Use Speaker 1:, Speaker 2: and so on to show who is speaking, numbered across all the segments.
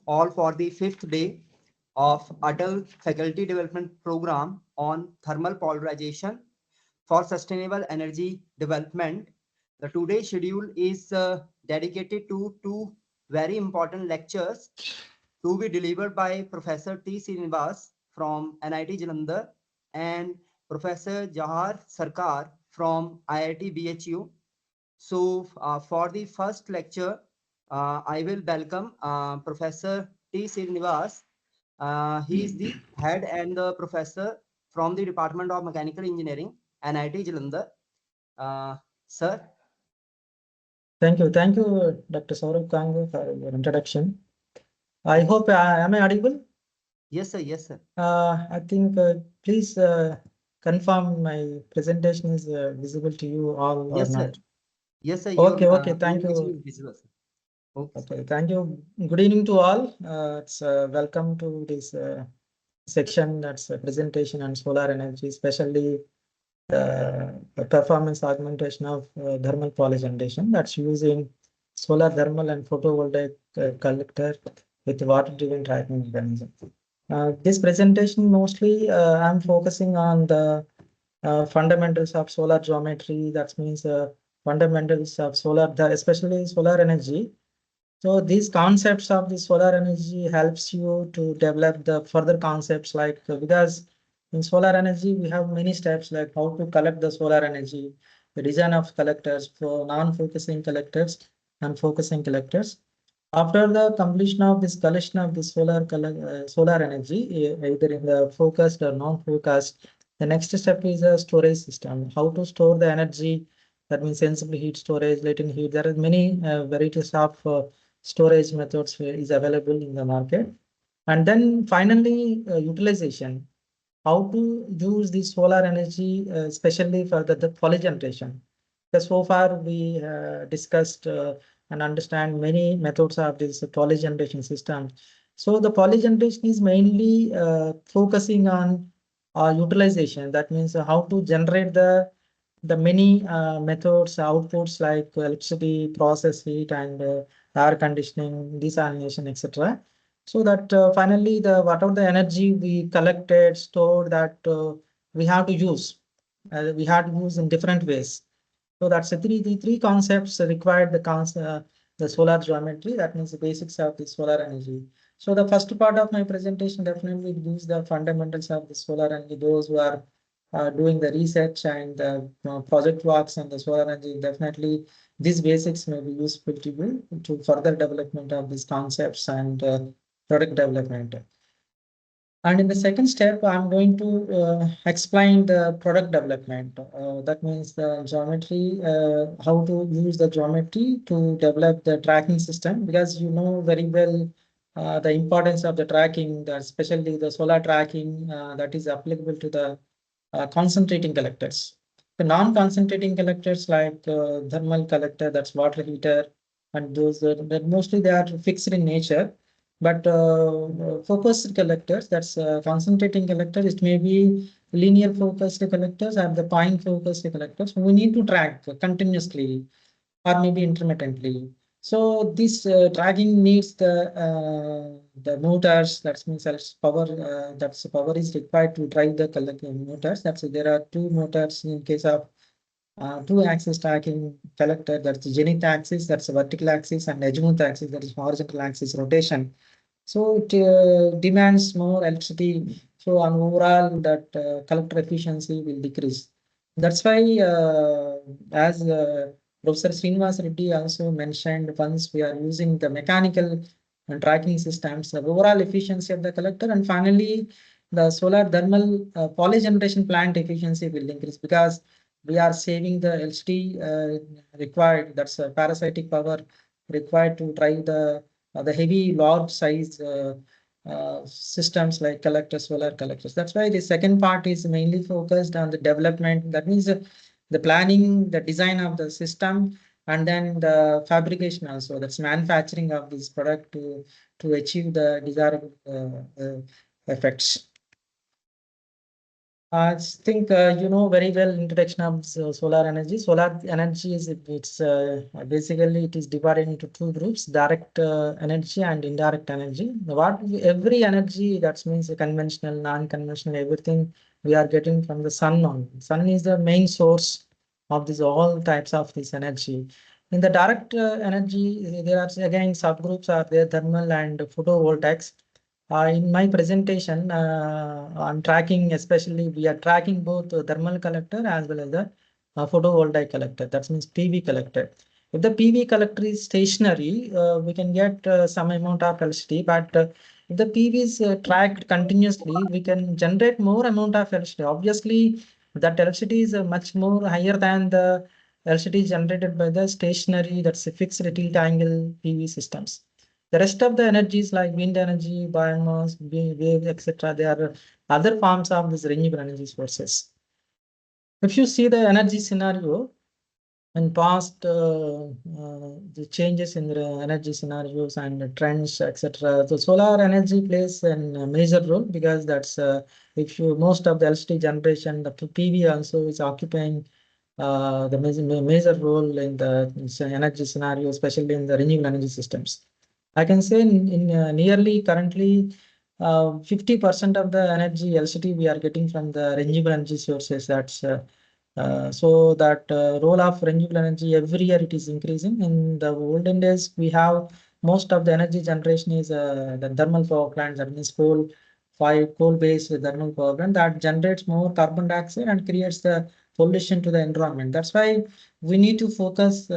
Speaker 1: all for the 5th day of ATAL Faculty Development Program on Thermal Polarization for Sustainable Energy Development. The today's schedule is dedicated to two very important lectures to be delivered by Professor T. Srinivas from NIT Jalandhar and Professor Jahar Sarkar from IIT BHU. So for the first lecture, I will welcome Professor T. Srinivas. He is the head and the professor from the Department of Mechanical Engineering, NIT Jalandhar. Sir.
Speaker 2: Thank you, Dr. Saurabh Kangu, for your introduction. I hope, am I audible?
Speaker 1: Yes, sir. Yes, sir.
Speaker 2: I think, please confirm my presentation is visible to you all or
Speaker 1: yes,
Speaker 2: not.
Speaker 1: Sir. Yes, sir.
Speaker 2: Okay, thank you.
Speaker 1: Visible, sir.
Speaker 2: Okay, thank you. Good evening to all. It's welcome to this section, that's a presentation on solar energy, especially the performance augmentation of thermal power generation that's using solar thermal and photovoltaic collector with water-driven tracking mechanism. This presentation mostly I'm focusing on the fundamentals of solar geometry. That means fundamentals of solar, especially solar energy. So these concepts of the solar energy helps you to develop the further concepts, like because in solar energy we have many steps, like how to collect the solar energy, the design of collectors for non-focusing collectors and focusing collectors. After the completion of this collection of the solar energy, either in the focused or non-focused, the next step is a storage system. How to store the energy? That means sensible heat storage, latent heat. There are many varieties of storage methods is available in the market. And then finally, utilization. How to use the solar energy, especially for the power generation. Because so far we discussed and understand many methods of this power generation system. So the power generation is mainly focusing on utilization. That means how to generate the many methods, outputs like electricity, process heat, and air conditioning, desalination, etc. So that finally whatever the energy we collected, stored, that we have to use. We have to use in different ways. So that's the three concepts required the solar geometry. That means the basics of the solar energy. So the first part of my presentation definitely use the fundamentals of the solar energy. Those who are doing the research and project works on the solar energy, definitely these basics may be useful to you to further development of these concepts and product development. And in the second step, I'm going to explain the product development. That means the geometry, how to use the geometry to develop the tracking system, because you know very well the importance of the tracking, especially the solar tracking that is applicable to the concentrating collectors. The non-concentrating collectors like thermal collector, that's water heater, and those that mostly they are fixed in nature. But focused collectors, that's concentrating collector, it may be linear focused collectors or the point focused collectors. We need to track continuously or maybe intermittently. So this tracking needs the motors. That means power. That's power is required to drive the motors. That's there are two motors in case of two-axis tracking collector. That's the zenith axis. That's the vertical axis, and azimuth axis. That is horizontal axis rotation. So it demands more electricity. So on overall, that collector efficiency will decrease. That's why, as Professor Srinivas Reddy also mentioned, once we are using the mechanical and tracking systems, the overall efficiency of the collector, and finally the solar thermal power generation plant efficiency will increase, because we are saving the electricity required. That's parasitic power required to drive the heavy large size systems like collectors, solar collectors. That's why the second part is mainly focused on the development. That means the planning, the design of the system, and then the fabrication also. That's manufacturing of this product to achieve the desirable effects. I think you know very well introduction of solar energy. Solar energy is basically it is divided into two groups: direct energy and indirect energy. Every energy, that means conventional, non-conventional, everything we are getting from the sun. On sun is the main source of this all types of this energy. In the direct energy, there are again subgroups are there: thermal and photovoltaics. In my presentation, I'm tracking, especially we are tracking both the thermal collector as well as the photovoltaic collector. That means PV collector. If the PV collector is stationary, we can get some amount of electricity, but if the PV is tracked continuously, we can generate more amount of electricity. Obviously, that electricity is much more higher than the electricity generated by the stationary, that's a fixed tilt angle PV systems. The rest of the energies like wind energy, biomass, wave, etc., they are other forms of these renewable energy sources. If you see the energy scenario in past, the changes in the energy scenarios and the trends, etc., the solar energy plays a major role because that's if you most of the electricity generation, the PV also is occupying the major role in the energy scenario, especially in the renewable energy systems. I can say in nearly currently 50% of the energy electricity we are getting from the renewable energy sources. That's so that role of renewable energy every year it is increasing. In the olden days, we have most of the energy generation is the thermal power plants, that means coal-based thermal power plant that generates more carbon dioxide and creates the pollution to the environment. That's why we need to focus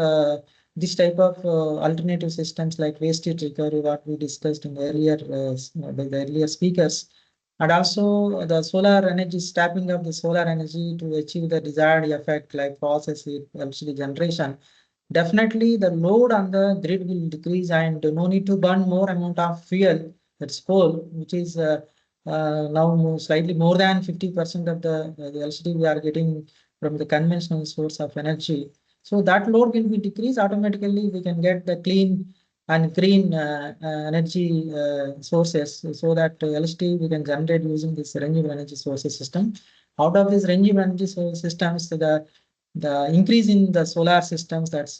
Speaker 2: this type of alternative systems like waste heat recovery, what we discussed in the earlier by the earlier speakers, and also the solar energy, tapping up the solar energy to achieve the desired effect like process heat, electricity generation. Definitely, the load on the grid will decrease and no need to burn more amount of fuel. That's coal, which is now slightly more than 50% of the electricity we are getting from the conventional source of energy. So that load will be decreased automatically. We can get the clean and green energy sources so that electricity we can generate using this renewable energy sources system. Out of these renewable energy source systems, the increase in the solar systems that's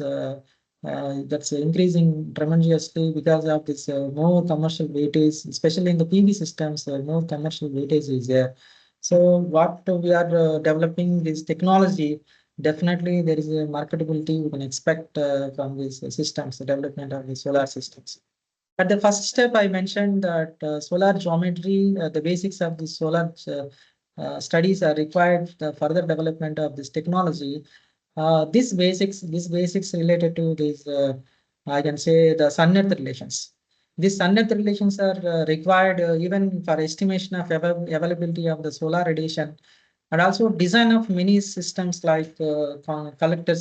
Speaker 2: increasing tremendously because of this more commercial weightage, especially in the PV systems, more commercial weightage is there. So what we are developing this technology, definitely there is a marketability we can expect from these systems, the development of the solar systems. At the first step, I mentioned that solar geometry, the basics of the solar studies are required for the further development of this technology. These basics related to this, I can say the sun-earth relations. These sun-earth relations are required even for estimation of availability of the solar radiation, and also design of many systems like collecting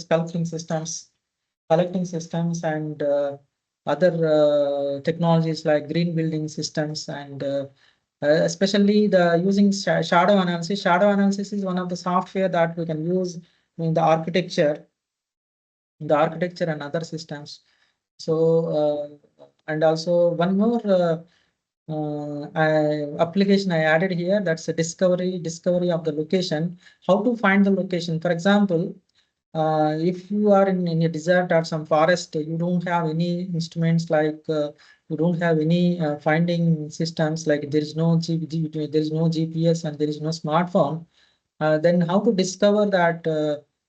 Speaker 2: systems and other technologies like green building systems and especially the using shadow analysis. Shadow analysis is one of the software that we can use in the architecture and other systems. So and also one more application I added here, that's a discovery of the location. How to find the location? For example, if you are in a desert or some forest, you don't have any instruments like you don't have any finding systems like there is no there is no GPS and there is no smartphone. Then how to discover that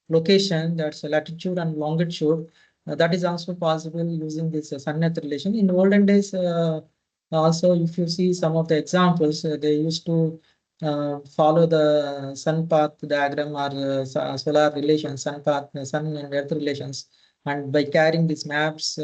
Speaker 2: location, that's latitude and longitude, that is also possible using this sun-earth relation. In olden days, also if you see some of the examples, they used to follow the sun path diagram or solar relations, sun path, sun and earth relations. And by carrying these maps,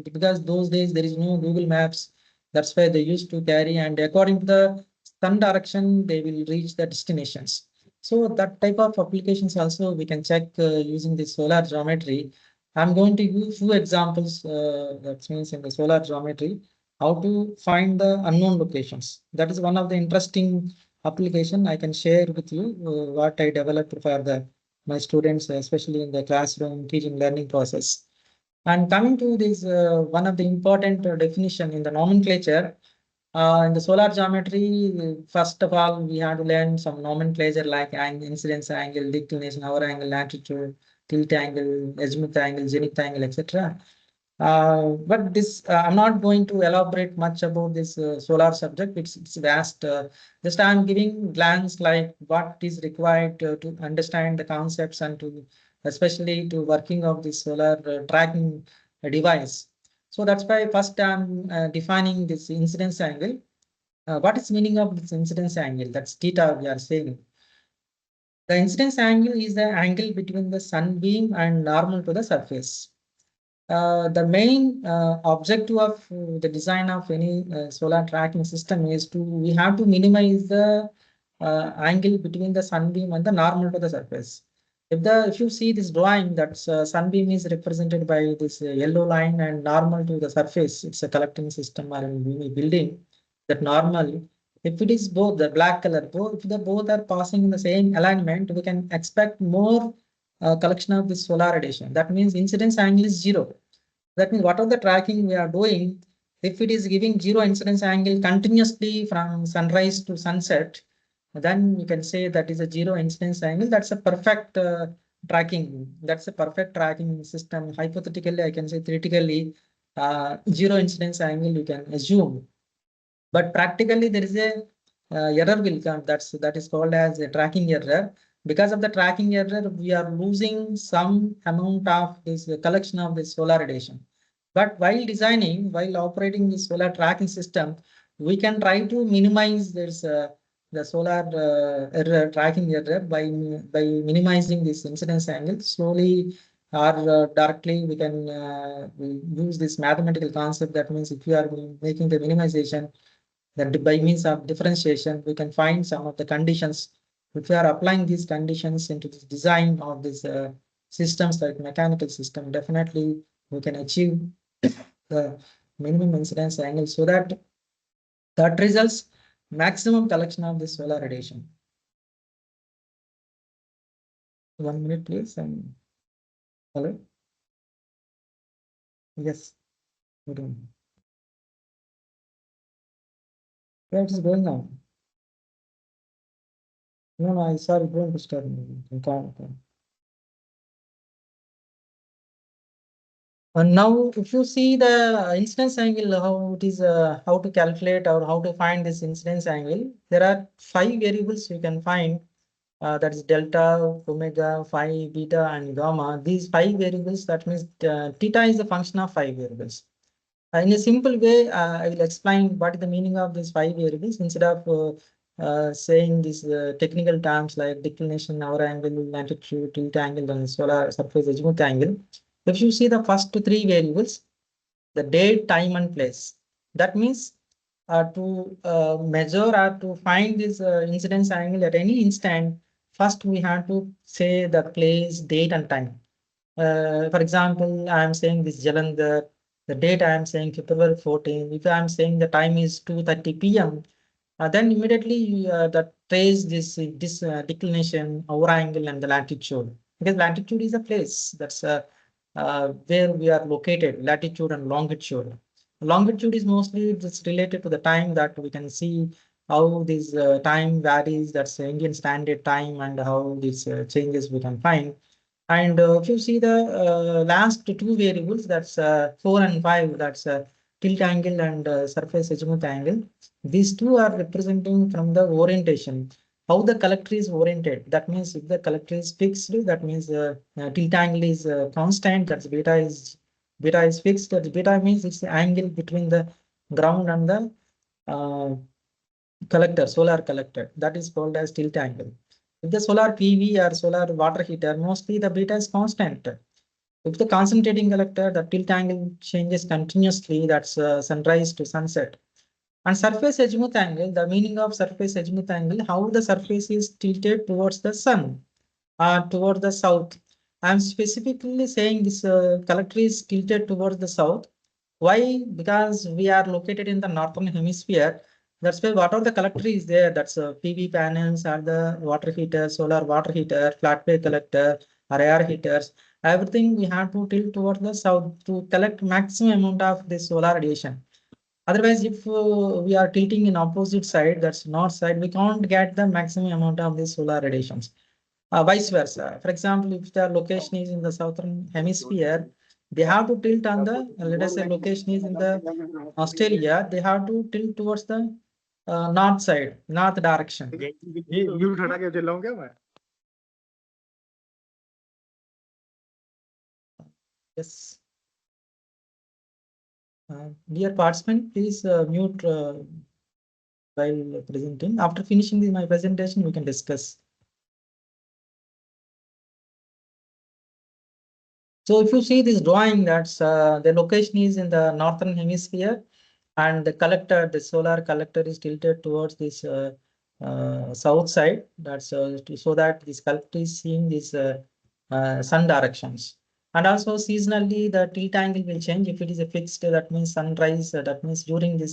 Speaker 2: because those days there is no Google Maps, that's why they used to carry, and according to the sun direction, they will reach the destinations. So that type of applications also we can check using the solar geometry. I'm going to use few examples, that means in the solar geometry, how to find the unknown locations. That is one of the interesting application I can share with you, what I developed for my students, especially in the classroom teaching learning process. And coming to this, one of the important definition in the nomenclature, In the solar geometry, first of all, we have to learn some nomenclature like angle, incidence angle, declination, hour angle, latitude, tilt angle, azimuth angle, zenith angle, etc. But this, I'm not going to elaborate much about this solar subject. It's vast. Just I'm giving glance like what is required to understand the concepts and to especially to working of this solar tracking device. So that's why first I'm defining this incidence angle. What is meaning of this incidence angle? That's theta we are saying. The incidence angle is the angle between the sunbeam and normal to the surface. The main objective of the design of any solar tracking system is we have to minimize the angle between the sunbeam and the normal to the surface. If you see this drawing, that sunbeam is represented by this yellow line and normal to the surface. It's a collecting system or a building. That normal, if it is both the black color, both if the both are passing in the same alignment, we can expect more collection of this solar radiation. That means incidence angle is 0. That means whatever the tracking we are doing, if it is giving 0 incidence angle continuously from sunrise to sunset, then you can say that is a 0 incidence angle. That's a perfect tracking. That's a perfect tracking system. Hypothetically, I can say theoretically, 0 incidence angle you can assume. But practically, there is a error will come. That is called as a tracking error. Because of the tracking error, we are losing some amount of this collection of this solar radiation. But while designing, while operating the solar tracking system, we can try to minimize this the solar error tracking error by minimizing this incidence angle. Slowly or directly, we can use this mathematical concept. That means if you are making the minimization, that by means of differentiation, we can find some of the conditions. If we are applying these conditions into the design of these systems like mechanical system, definitely we can achieve the minimum incidence angle so that results maximum collection of this solar radiation. 1 minute, please. And hello. Yes. Good evening. Yeah, it is going on. No, I saw it going to start. And now, if you see the incidence angle, how it is, how to calculate or how to find this incidence angle, there are 5 variables you can find. That is delta, omega, phi, beta, and gamma. These 5 variables, that means theta is the function of 5 variables. In a simple way, I will explain what is the meaning of these 5 variables instead of saying these technical terms like declination, hour angle, latitude, tilt angle, and solar surface azimuth angle. If you see the first 3 variables, the date, time, and place. That means to measure or to find this incidence angle at any instant, first we have to say the place, date, and time. For example, I am saying this Jalandhar, the date I am saying February 14. If I am saying the time is 2:30 p.m., then immediately that trace this declination, hour angle, and the latitude. Because latitude is a place that's where we are located, latitude and longitude. Longitude is mostly just related to the time that we can see how this time varies. That's the Indian Standard Time and how these changes we can find. And if you see the last 2 variables, that's 4 and 5, that's tilt angle and surface azimuth angle. These two are representing from the orientation, how the collector is oriented. That means if the collector is fixed, that means tilt angle is constant, that's beta is fixed. That beta means it's the angle between the ground and the uh, collector, solar collector. That is called as tilt angle. If the solar PV or solar water heater, mostly the beta is constant. If the concentrating collector, the tilt angle changes continuously, that's sunrise to sunset. And surface azimuth angle, the meaning of surface azimuth angle, how the surface is tilted towards the sun or toward the south. I'm specifically saying this collector is tilted towards the south. Why? Because we are located in the northern hemisphere. That's why whatever the collector is there, that's PV panels or the water heater, solar water heater, flat plate collector, or air heaters. Everything we have to tilt towards the south to collect maximum amount of this solar radiation. Otherwise, if we are tilting in opposite side, that's north side, we can't get the maximum amount of the solar radiations. Vice versa. For example, if the location is in the southern hemisphere, they have to tilt on the, let us say location is in the Australia, they have to tilt towards the north side, north direction. Yes. Dear participant, please mute while presenting. After finishing my presentation, we can discuss. So if you see this drawing, that's the location is in the northern hemisphere, and the collector, the solar collector, is tilted towards this south side. That's so that this collector is seeing these sun directions. And also seasonally, the tilt angle will change. If it is a fixed, that means sunrise. That means during the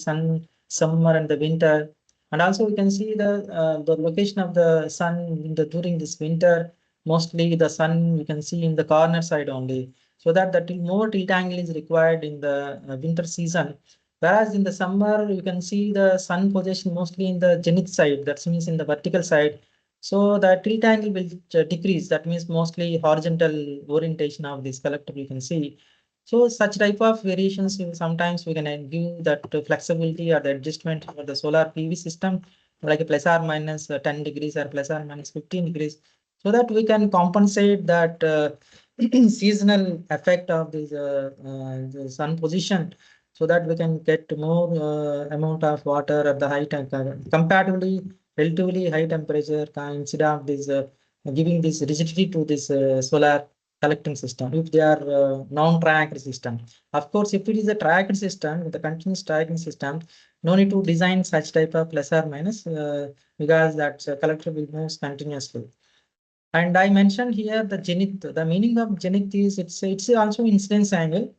Speaker 2: summer and the winter. And also we can see the location of the sun in the during this winter. Mostly the sun you can see in the corner side only, so that the more tilt angle is required in the winter season. Whereas in the summer, you can see the sun position mostly in the zenith side, that means in the vertical side. So the tilt angle will decrease, that means mostly horizontal orientation of this collector you can see. So such type of variations, sometimes we can give that flexibility or the adjustment for the solar PV system, like a plus or minus 10 degrees or plus or minus 15 degrees, so that we can compensate that seasonal effect of this the sun position, so that we can get more amount of water at the high comparatively relatively high temperature instead of this giving this rigidity to this solar collecting system if they are non-tracked system. Of course, if it is a tracked system with a continuous tracking system, no need to design such type of plus or minus because that collector will move continuously. And I mentioned here the zenith. The meaning of zenith is it's also incidence angle.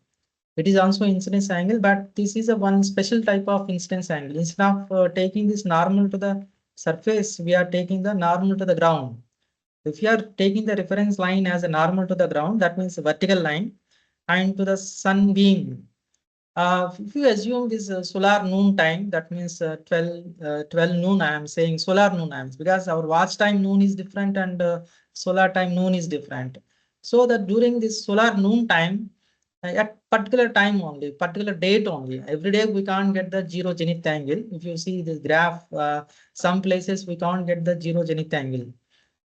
Speaker 2: It is also incidence angle, but this is a one special type of incidence angle. Instead of taking this normal to the surface, we are taking the normal to the ground. If you are taking the reference line as a normal to the ground, that means a vertical line, and to the sun beam. If you assume this solar noon time, that means 12 noon, I am saying solar noon, because our watch time noon is different and solar time noon is different. So that during this solar noon time, at particular time only, particular date only, every day we can't get the zero zenith angle. If you see this graph, some places we can't get the zero zenith angle.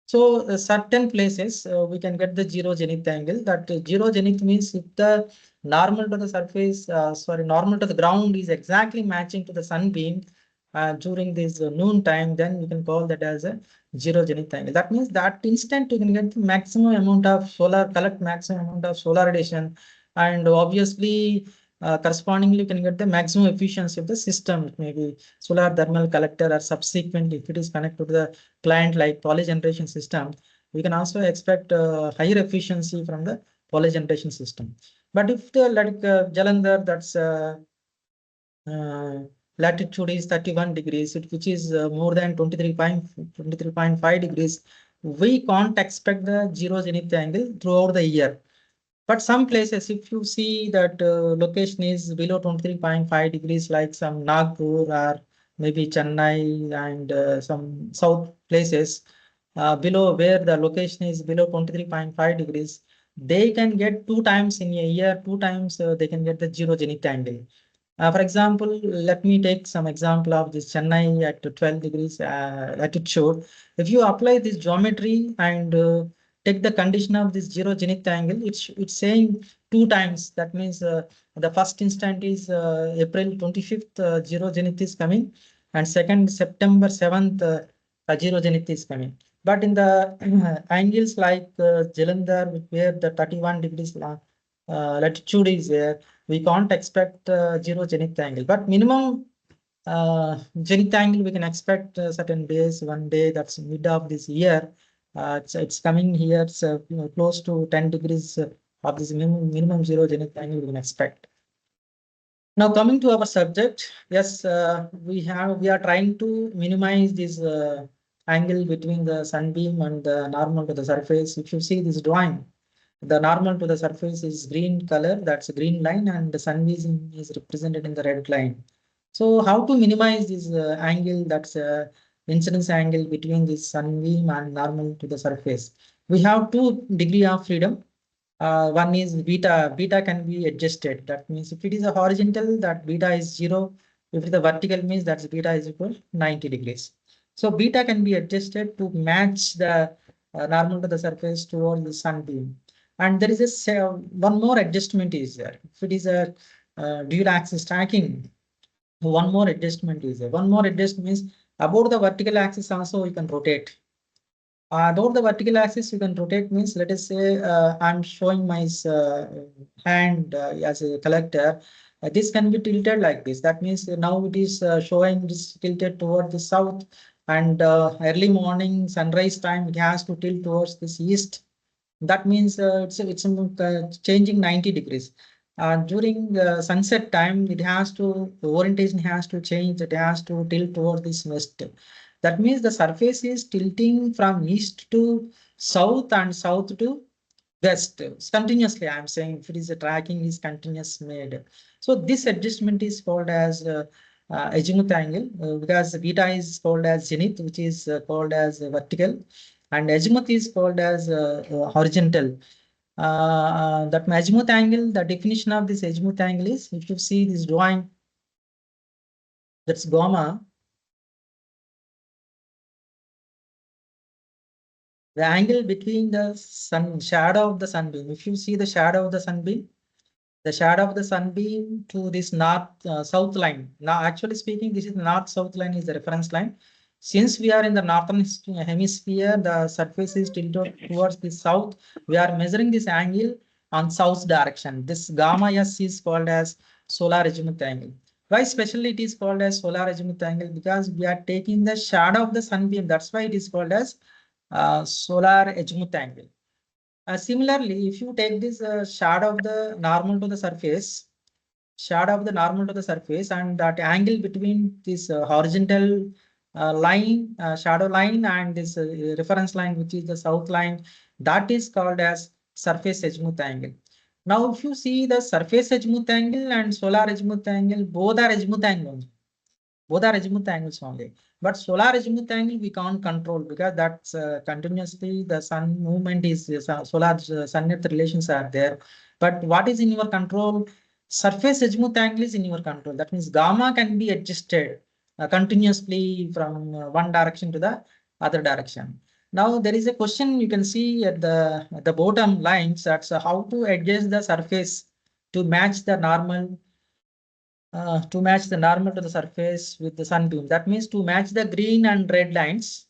Speaker 2: So certain places we can get the zero zenith angle. That zero zenith means if the normal to the surface, normal to the ground is exactly matching to the sunbeam during this noon time, then we can call that as a zero zenith angle. That means that instant you can get the maximum amount of solar, collect maximum amount of solar radiation, and obviously correspondingly you can get the maximum efficiency of the system. Maybe solar thermal collector or subsequently if it is connected to the client like poly generation system, we can also expect higher efficiency from the poly generation system. But if the like Jalandhar, that's latitude is 31 degrees, which is more than 23.5 degrees, we can't expect the zero zenith angle throughout the year. But some places, if you see that location is below 23.5 degrees, like some Nagpur or maybe Chennai and some south places below where the location is below 23.5 degrees, they can get 2 times in a year, 2 times they can get the zero zenith angle. For example, let me take some example of this Chennai at 12 degrees latitude. If you apply this geometry and take the condition of this zero zenith angle, it's saying 2 times. That means the first instant is April 25th, zero zenith is coming, and second September 7th, zero zenith is coming. But in the angles like Jalandhar, where the 31 degrees latitude is there, we can't expect zero zenith angle, but minimum zenith angle we can expect certain days. One day that's mid of this year, it's coming here. It's close to 10 degrees of this minimum zero zenith angle we can expect. Now coming to our subject, yes, we are trying to minimize this angle between the sunbeam and the normal to the surface. If you see this drawing, the normal to the surface is green color, that's a green line, and the sunbeam is represented in the red line. So how to minimize this angle, that's incidence angle between this sunbeam and normal to the surface? We have 2 degrees of freedom. One is beta. Beta can be adjusted. That means if it is a horizontal, that beta is 0. If it is a vertical, means that's beta is equal 90 degrees. So beta can be adjusted to match the normal to the surface towards the sunbeam. And there is a one more adjustment is there. If it is a dual axis tracking, one more adjustment is there. One more adjustment means about the vertical axis also you can rotate. About the vertical axis you can rotate means, let us say I'm showing my hand as a collector. This can be tilted like this. That means now it is showing this tilted toward the south, and early morning sunrise time it has to tilt towards this east. That means it's changing 90 degrees. During sunset time, the orientation has to change. It has to tilt towards this west. That means the surface is tilting from east to south and south to west. Continuously, I'm saying if it is a tracking is continuous made. So this adjustment is called as azimuth angle, because beta is called as zenith, which is called as vertical, and azimuth is called as horizontal. That azimuth angle, the definition of this azimuth angle is, if you see this drawing, that's gamma. The angle between the shadow of the sunbeam. If you see the shadow of the sunbeam, the shadow of the sunbeam to this north south line. Now, actually speaking, this is north south line is the reference line. Since we are in the northern hemisphere, the surface is tilted towards the south. We are measuring this angle on south direction. This gamma S is called as solar azimuth angle. Why specially it is called as solar azimuth angle? Because we are taking the shadow of the sunbeam. That's why it is called as solar azimuth angle. Similarly, if you take this shadow of the normal to the surface, and that angle between this horizontal line, shadow line, and this reference line, which is the south line, that is called as surface azimuth angle. Now, if you see the surface azimuth angle and solar azimuth angle, both are azimuth angles. Both are azimuth angles only. But solar azimuth angle we can't control, because that's continuously the sun movement is solar sun earth relations are there. But what is in your control? Surface azimuth angle is in your control. That means gamma can be adjusted continuously from one direction to the other direction. Now there is a question you can see at the bottom lines, that's how to adjust the surface to match the normal to the surface with the sunbeam. That means to match the green and red lines,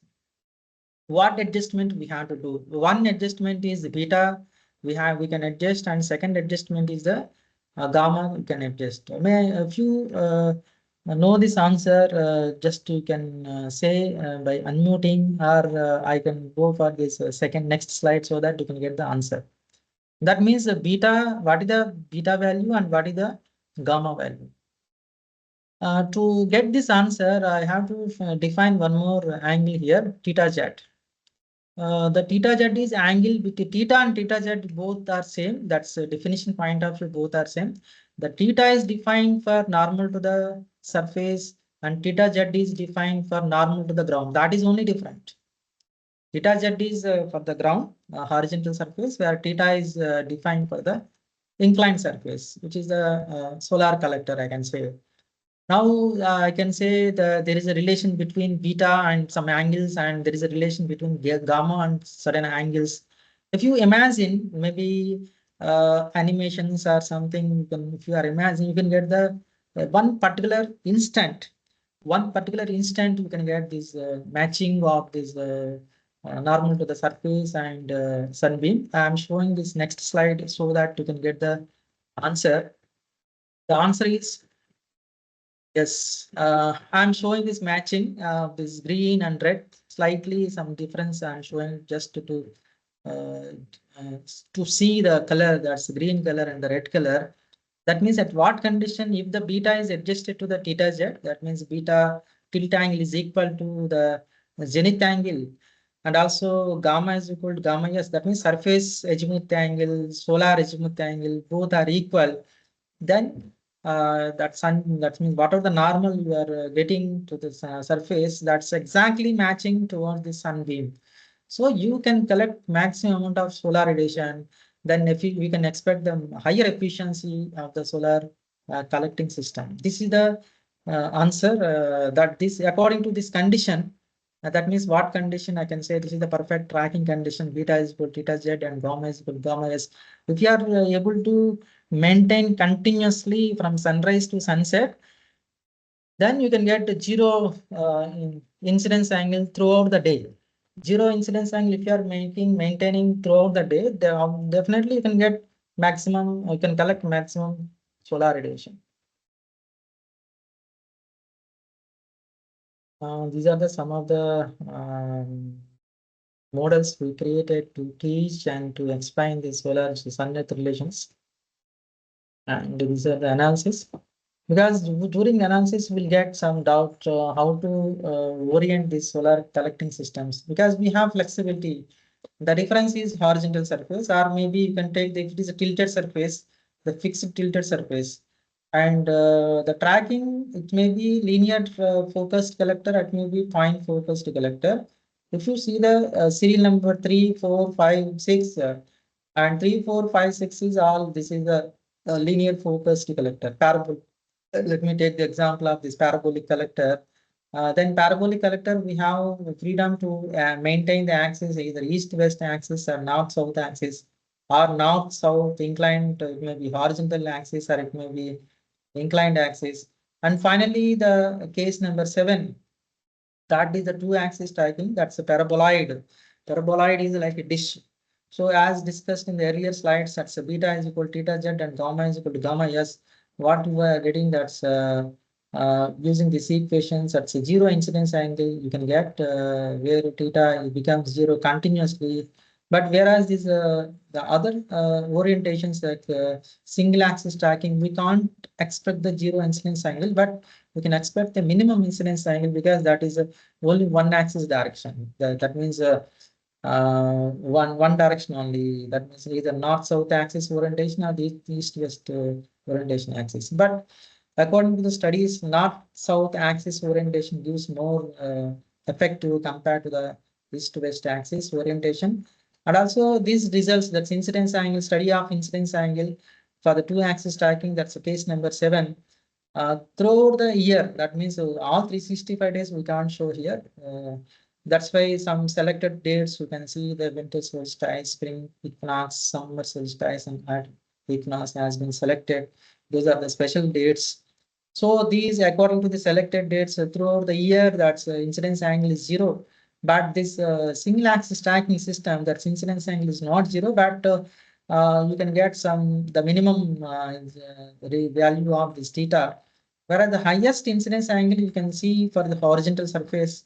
Speaker 2: what adjustment we have to do? One adjustment is beta, we can adjust, and second adjustment is the gamma we can adjust. If you know this answer, just you can say by unmuting, or I can go for this next slide so that you can get the answer. That means the beta, what is the beta value and what is the gamma value? To get this answer, I have to define one more angle here, theta z. The theta z is angle between theta and theta z, both are same. That's a definition point of view, both are same. The theta is defined for normal to the surface, and theta z is defined for normal to the ground. That is only different. Theta z is for the ground, horizontal surface, where theta is defined for the inclined surface, which is the solar collector, I can say. Now I can say that there is a relation between beta and some angles, and there is a relation between gamma and certain angles. If you imagine maybe animations or something, if you are imagining, you can get the one particular instant. You can get this matching of this normal to the surface and sunbeam. I am showing this next slide so that you can get the answer. The answer is yes. I'm showing this matching this green and red, slightly some difference I'm showing just to see the color, that's green color and the red color. That means at what condition, if the beta is adjusted to the theta z, that means beta tilt angle is equal to the zenith angle, and also gamma is equal to gamma s. That means surface azimuth angle, solar azimuth angle, both are equal. Then that means whatever the normal you are getting to the surface, that's exactly matching towards the sunbeam. So you can collect maximum amount of solar radiation. Then if we can expect the higher efficiency of the solar collecting system. This is the answer that this according to this condition. That means what condition I can say this is the perfect tracking condition. Beta is equal to theta z and gamma is equal to gamma s. If you are able to maintain continuously from sunrise to sunset, then you can get zero incidence angle throughout the day. Zero incidence angle if you are maintaining throughout the day, definitely you can get maximum, you can collect maximum solar radiation. These are some of the models we created to teach and to explain the solar sun-earth relations. And these are the analysis. Because during analysis, we'll get some doubt how to orient these solar collecting systems. Because we have flexibility. The difference is horizontal surface, or maybe you can take if it is a tilted surface, the fixed tilted surface. And the tracking, it may be linear focused collector, it may be point focused collector. If you see the serial number 3, 4, 5, 6, and 3, 4, 5, 6 is all, this is the linear focused collector, parabolic. Let me take the example of this parabolic collector. Then parabolic collector, we have freedom to maintain the axis, either east-west axis or north-south axis, or north-south inclined, it may be horizontal axis or it may be inclined axis. And finally, the case number 7, that is the two-axis tracking, that's a paraboloid. Paraboloid is like a dish. So as discussed in the earlier slides, that's a beta is equal to theta z and gamma is equal to gamma s. What we are getting, that's using these equations, that's a zero incidence angle you can get where theta becomes zero continuously. But whereas this the other orientations like single axis tracking, we can't expect the zero incidence angle, but we can expect the minimum incidence angle because that is only one axis direction. That means one direction only. That means either north-south axis orientation or the east-west orientation axis. But according to the studies, north-south axis orientation gives more effective compared to the east-west axis orientation. And also these results, that's incidence angle, study of incidence angle for the two-axis tracking, that's case number 7. Throughout the year, that means all 365 days we can't show here. That's why some selected dates you can see the winter solstice, spring equinox, summer solstice, and autumn equinox has been selected. Those are the special dates. So these, according to the selected dates throughout the year, that's incidence angle is 0. But this single axis tracking system, that incidence angle is not 0, but you can get the minimum value of this theta. Whereas the highest incidence angle you can see for the horizontal surface,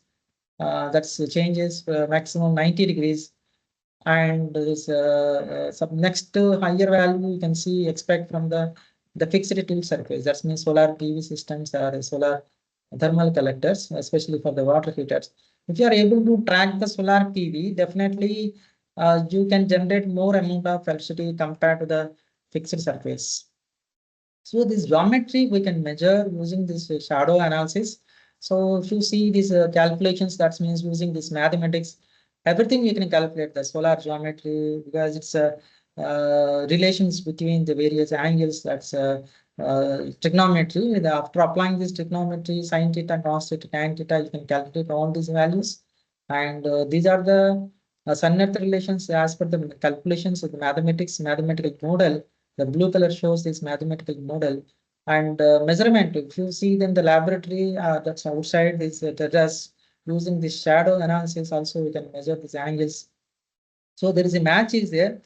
Speaker 2: that's changes maximum 90 degrees. And this some next higher value you can see expect from the fixed tilt surface. That means solar PV systems or solar thermal collectors, especially for the water heaters. If you are able to track the solar PV, definitely you can generate more amount of electricity compared to the fixed surface. So this geometry we can measure using this shadow analysis. So if you see these calculations, that means using this mathematics, everything you can calculate the solar geometry because it's relations between the various angles. That's trigonometry. After applying this trigonometry, sin theta, cos theta, tan theta, you can calculate all these values. And these are the sun-earth relations as per the calculations of the mathematical model. The blue color shows this mathematical model. And measurement, if you see then the laboratory that's outside this terrace, using this shadow analysis also we can measure these angles. So there is a match is there.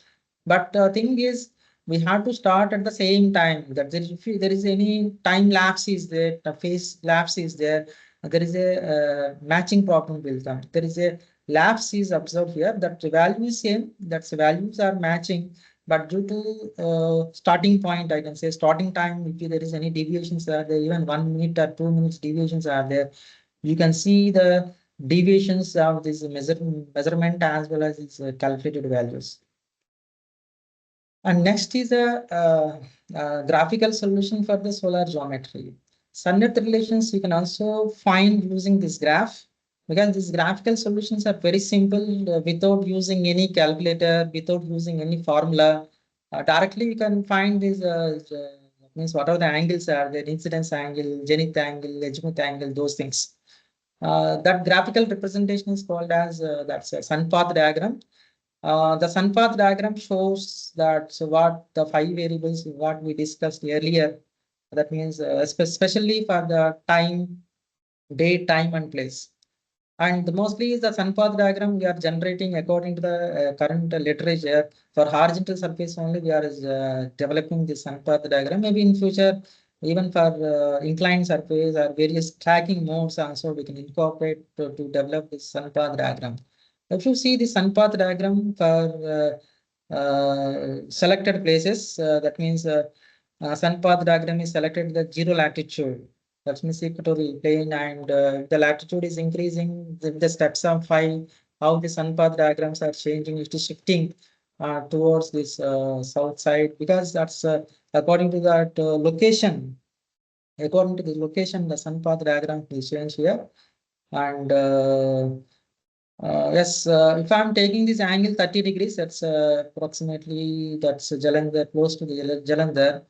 Speaker 2: But thing is, we have to start at the same time. That if there is any time lapse is there, the phase lapse is there, there is a matching problem will come. There is a lapse is observed here. That the value is same. That the values are matching. But due to starting point, I can say starting time, if there is any deviations are there, even 1 minute or 2 minutes deviations are there, you can see the deviations of this measurement as well as its calculated values. And next is graphical solution for the solar geometry. Sun-Earth relations you can also find using this graph, because these graphical solutions are very simple without using any calculator, without using any formula. Directly you can find these means whatever the angles are, the incidence angle, zenith angle, azimuth angle, those things. That graphical representation is called as that's a sun path diagram. The sun path diagram shows that what the 5 variables what we discussed earlier. That means especially for the time, date, time, and place. And mostly the sun path diagram we are generating according to the current literature. For horizontal surface only we are developing the sun path diagram. Maybe in future, even for inclined surface or various tracking modes also we can incorporate to develop this sun path diagram. If you see the sun path diagram for selected places, that means sun path diagram is selected the 0 latitude. That means equatorial plane, and the latitude is increasing with the steps of 5. How the sun path diagrams are changing, it is shifting towards this south side, because that's according to that location. According to the location, the sun path diagram will change here. And yes, if I'm taking this angle 30 degrees, that's approximately that's Jalandhar, close to the Jalandhar.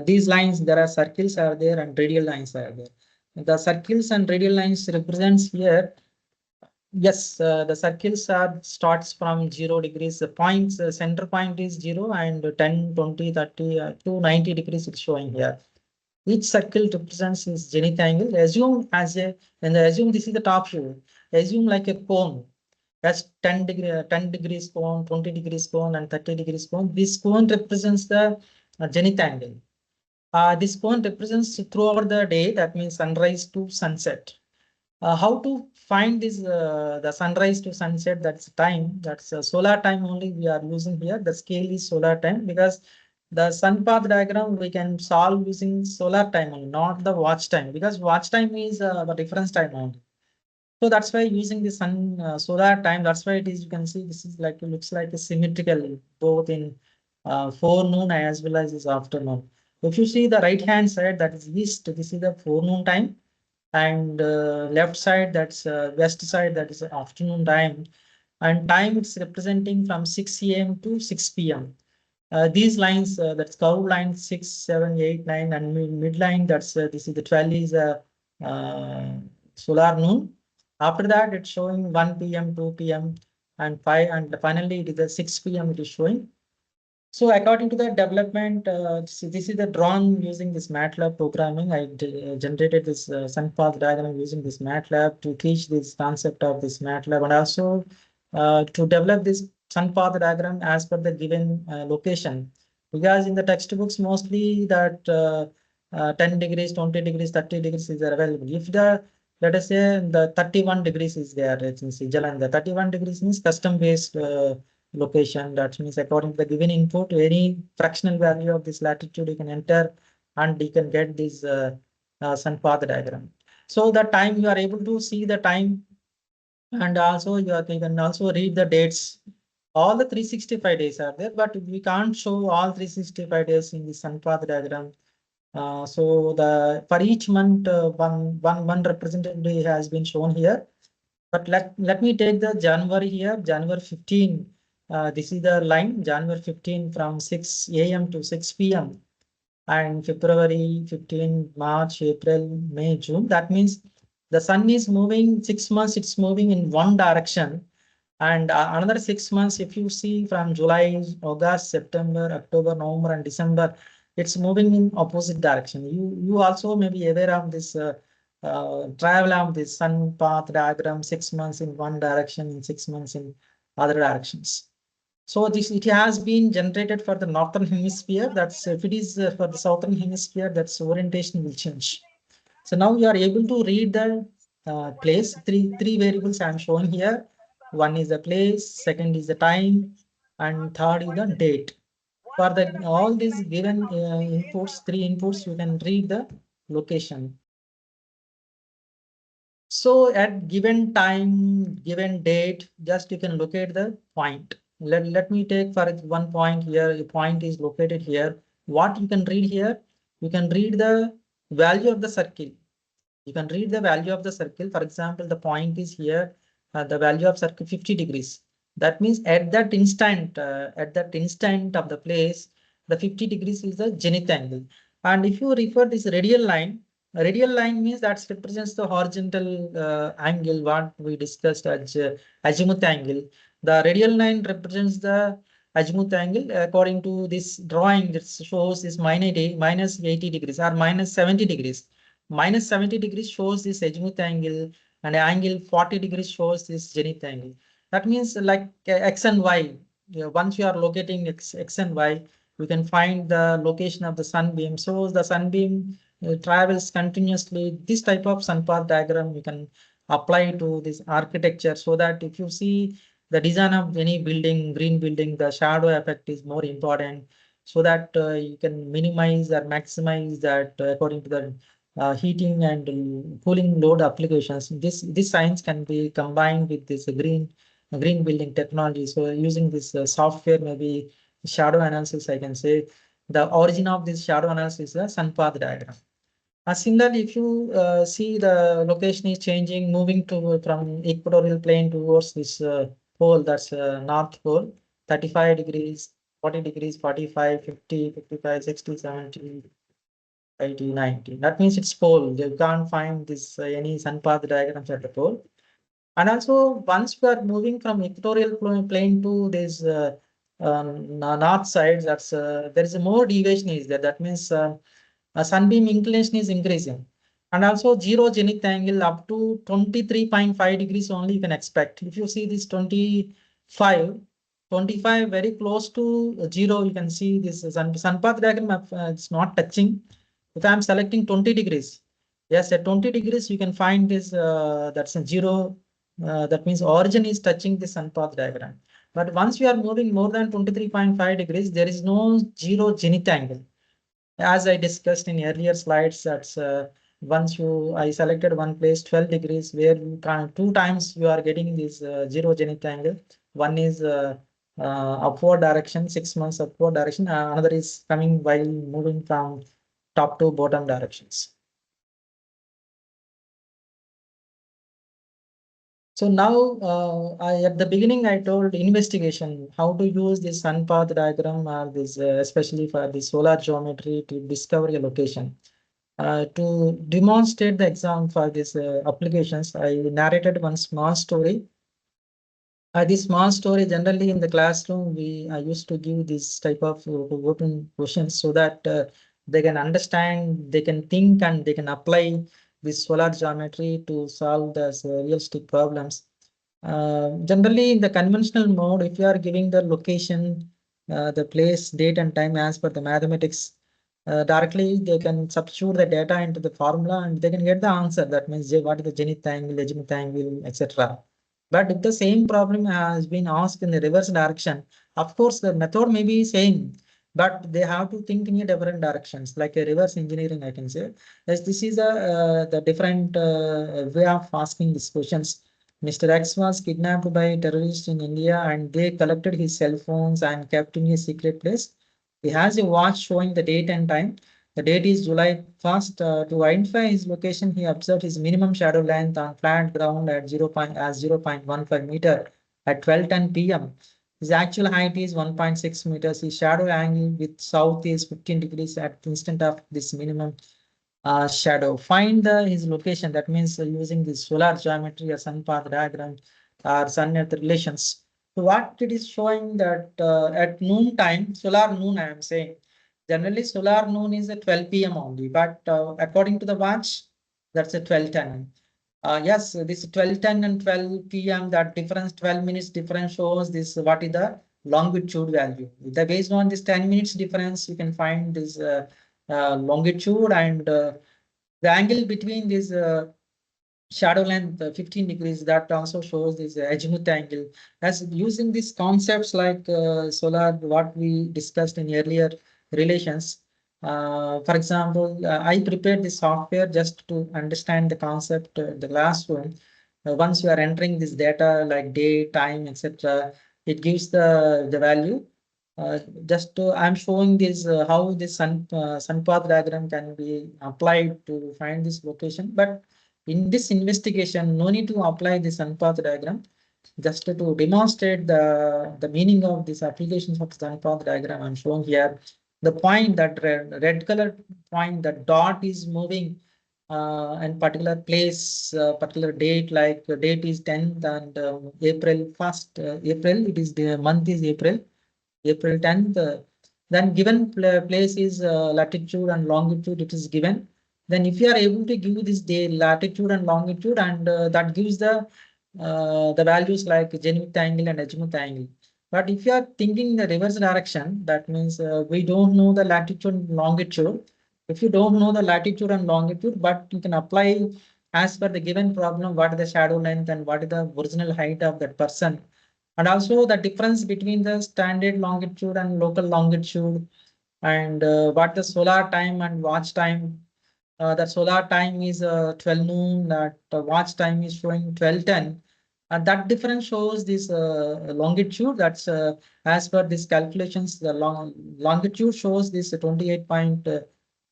Speaker 2: These lines, there are circles are there and radial lines are there. The circles and radial lines represents here. Yes, the circles are starts from 0 degrees. The points, center point is 0 and 10, 20, 30 to 90 degrees it's showing here. Each circle represents its zenith angle. Assume as a, and assume this is the top view. Assume like a cone. That's 10 degrees cone, 20 degrees cone, and 30 degrees cone. This cone represents the zenith angle. This cone represents throughout the day. That means sunrise to sunset. How to find this the sunrise to sunset? That's time. That's solar time only we are using here. The scale is solar time, because the sun path diagram we can solve using solar time only, not the watch time, because watch time is the reference time only. So that's why using the sun solar time, that's why it is, you can see this is like, it looks like a symmetrical both in forenoon as well as this afternoon. If you see the right hand side, that is east, this is the forenoon time, and left side, that's west side, that is afternoon time. And time it's representing from 6 a.m. to 6 p.m. These lines, that's curved line 6, 7, 8, 9, and midline, that's this is the 12 is solar noon. After that, it's showing 1 p.m., 2 p.m., and 5, and finally it is the 6 p.m. it is showing. So according to the development, this is the drawn using this MATLAB programming. I generated this sun path diagram using this MATLAB to teach this concept of this MATLAB, and also to develop this sun path diagram as per the given location. Because in the textbooks, mostly that 10 degrees, 20 degrees, 30 degrees is available. If the, let us say, the 31 degrees is there, let's see, Jalandhar, 31 degrees means custom-based location. That means according to the given input, any fractional value of this latitude you can enter, and you can get this sun path diagram. So the time you are able to see the time, and also you can also read the dates. All the 365 days are there, but we can't show all 365 days in the sun path diagram. So the for each month, one representative day has been shown here. But let me take the January here, January 15. This is the line, January 15 from 6 a.m. to 6 p.m. And February 15, March, April, May, June. That means the sun is moving 6 months, it's moving in one direction. And another 6 months, if you see from July, August, September, October, November, and December, it's moving in opposite direction. You also may be aware of this travel of this sun path diagram, 6 months in one direction and 6 months in other directions. So this, it has been generated for the northern hemisphere. That's if it is for the southern hemisphere, that's orientation will change. So now you are able to read the place. Three variables I am showing here. One is the place, second is the time, and third is the date. For the all these given inputs, 3 inputs, you can read the location. So at given time, given date, just you can locate the point. Let me take for one point here. The point is located here. what you can read here? You can read the value of the circle. You can read the value of the circle. For example, the point is here, the value of circle 50 degrees. That means at that instant of the place, the 50 degrees is the zenith angle. And if you refer this radial line means that represents the horizontal angle, what we discussed as azimuth angle. The radial line represents the azimuth angle. According to this drawing, it shows this minus 80 degrees or minus 70 degrees. Minus 70 degrees shows this azimuth angle, and angle 40 degrees shows this zenith angle. That means like x and y. Once you are locating x and y, you can find the location of the sunbeam. So the sunbeam travels continuously. This type of sun path diagram you can apply to this architecture, so that if you see the design of any building, green building, the shadow effect is more important, so that you can minimize or maximize that according to the heating and cooling load applications. This science can be combined with this green building technology. So using this software, maybe shadow analysis, I can say the origin of this shadow analysis is the sun path diagram. Similarly, if you see the location is changing, moving to from equatorial plane towards this pole, that's north pole, 35 degrees, 40 degrees, 45, 50, 55, 60, 70. 80, 90. That means it's pole. You can't find this any sun path diagrams at the pole. And also, once we are moving from equatorial plane to this north side, that's there is a more deviation is there. That means sunbeam inclination is increasing, and also zero zenith angle up to 23.5 degrees only you can expect. If you see this 25 very close to zero, you can see this sun path diagram. It's not touching. If I'm selecting 20 degrees, yes, at 20 degrees, you can find this, that's a zero. That means origin is touching the sun path diagram. But once you are moving more than 23.5 degrees, there is no zero zenith angle. As I discussed in earlier slides, that's once I selected one place 12 degrees, where you can 2 times you are getting this zero zenith angle. One is upward direction, 6 months upward direction. Another is coming while moving from top to bottom directions. So now, at the beginning, I told investigation, how to use this sun path diagram or this, especially for the solar geometry to discover a location. To demonstrate the exam for these applications, I narrated one small story. This small story, generally in the classroom, I used to give this type of open questions, so that they can understand, they can think, and they can apply this solar geometry to solve the realistic problems. Generally, in the conventional mode, if you are giving the location, the place, date, and time as per the mathematics, directly they can substitute the data into the formula and they can get the answer. That means what is the zenith angle, azimuth angle, etc. But if the same problem has been asked in the reverse direction, of course, the method may be same, but they have to think in a different directions, like a reverse engineering, I can say. As this is the different way of asking these questions. Mr. X was kidnapped by terrorists in India, and they collected his cell phones and kept in a secret place. He has a watch showing the date and time. The date is July 1st. To identify his location, he observed his minimum shadow length on flat ground at 0.15 meter at 12:10 p.m. His actual height is 1.6 meters. His shadow angle with south is 15 degrees at the instant of this minimum shadow. Find his location. That means using the solar geometry or sun path diagram or sun earth relations. So what it is showing that at noon time, solar noon, I am saying, generally solar noon is at 12 p.m. only, but according to the watch, that's at 12:10. Yes, this 12:10 and 12 p.m. that difference, 12 minutes difference shows this what is the longitude value. Based on this 10 minutes difference, you can find this longitude, and the angle between this shadow length 15 degrees, that also shows this azimuth angle. As using these concepts like solar, what we discussed in earlier relations. For example, I prepared the software just to understand the concept, the last one. Once you are entering this data like day, time, etc., it gives the value. I'm showing this how this sun path diagram can be applied to find this location. But in this investigation, no need to apply the sun path diagram. Just to demonstrate the meaning of these applications of sun path diagram, I'm showing here the point that red color point, the dot is moving and particular place, particular date, like date is 10th and April 1st, April, it is the month is April. April 10th, then given place is latitude and longitude, it is given. Then if you are able to give this day latitude and longitude, and that gives the values like zenith angle and azimuth angle. But if you are thinking in the reverse direction, that means we don't know the latitude and longitude. If you don't know the latitude and longitude, but you can apply as per the given problem, what is the shadow length and what is the original height of that person, and also the difference between the standard longitude and local longitude, and what the solar time and watch time. The solar time is 12 noon, that watch time is showing 12:10. And that difference shows this longitude. That's as per these calculations, the longitude shows this 28 point.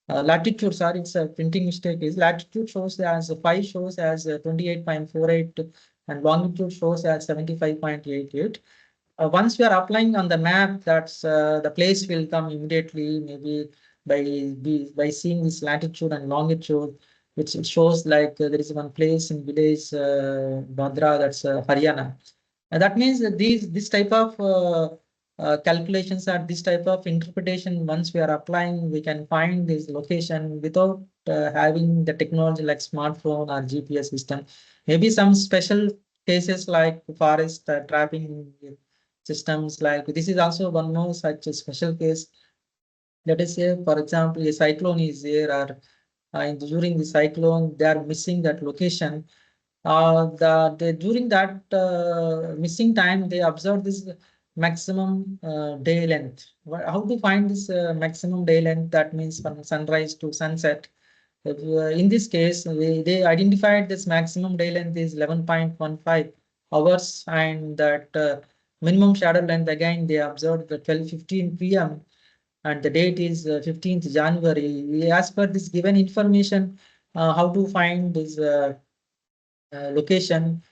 Speaker 2: Latitude, sorry, it's a printing mistake. Is latitude shows as 5 shows as 28.48 and longitude shows as 75.88. Once we are applying on the map, that's the place will come immediately, maybe by seeing this latitude and longitude, which it shows like there is one place in village Badra, that's Haryana. And that means that this type of calculations or this type of interpretation, once we are applying, we can find this location without having the technology like smartphone or GPS system. Maybe some special cases like forest trapping systems, like this is also one more such a special case. Let us say, for example, a cyclone is there, or during the cyclone, they are missing that location. During that missing time, they observe this maximum day length. How to find this maximum day length? That means from sunrise to sunset. In this case, they identified this maximum day length is 11.15 hours, and that minimum shadow length again they observed the 12:15 p.m. and the date is 15th January. As per this given information, how to find this location.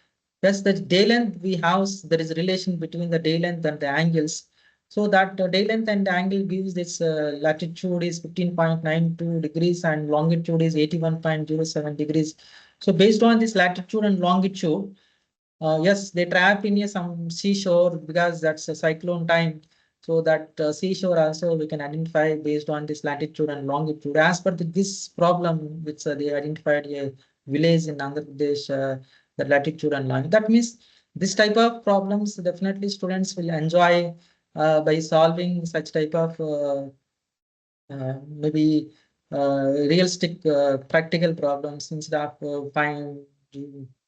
Speaker 2: Plus the day length we have, there is a relation between the day length and the angles. So that day length and the angle gives this latitude is 15.92 degrees and longitude is 81.07 degrees. So based on this latitude and longitude, yes, they trap in some seashore because that's a cyclone time. So that seashore also we can identify based on this latitude and longitude. As per this problem, which they identified a village in Andhra Pradesh, the latitude and longitude. That means this type of problems definitely students will enjoy by solving such type of maybe realistic practical problems instead of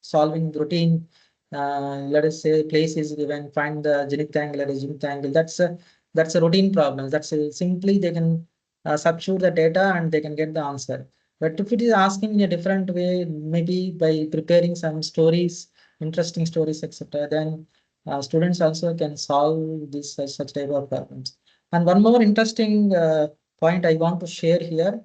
Speaker 2: solving routine. Let us say place is given, find the zenith angle or azimuth angle. That's a routine problem. That's simply they can substitute the data and they can get the answer. But if it is asking in a different way, maybe by preparing some stories, interesting stories, etc., then students also can solve this such type of problems. And one more interesting point I want to share here.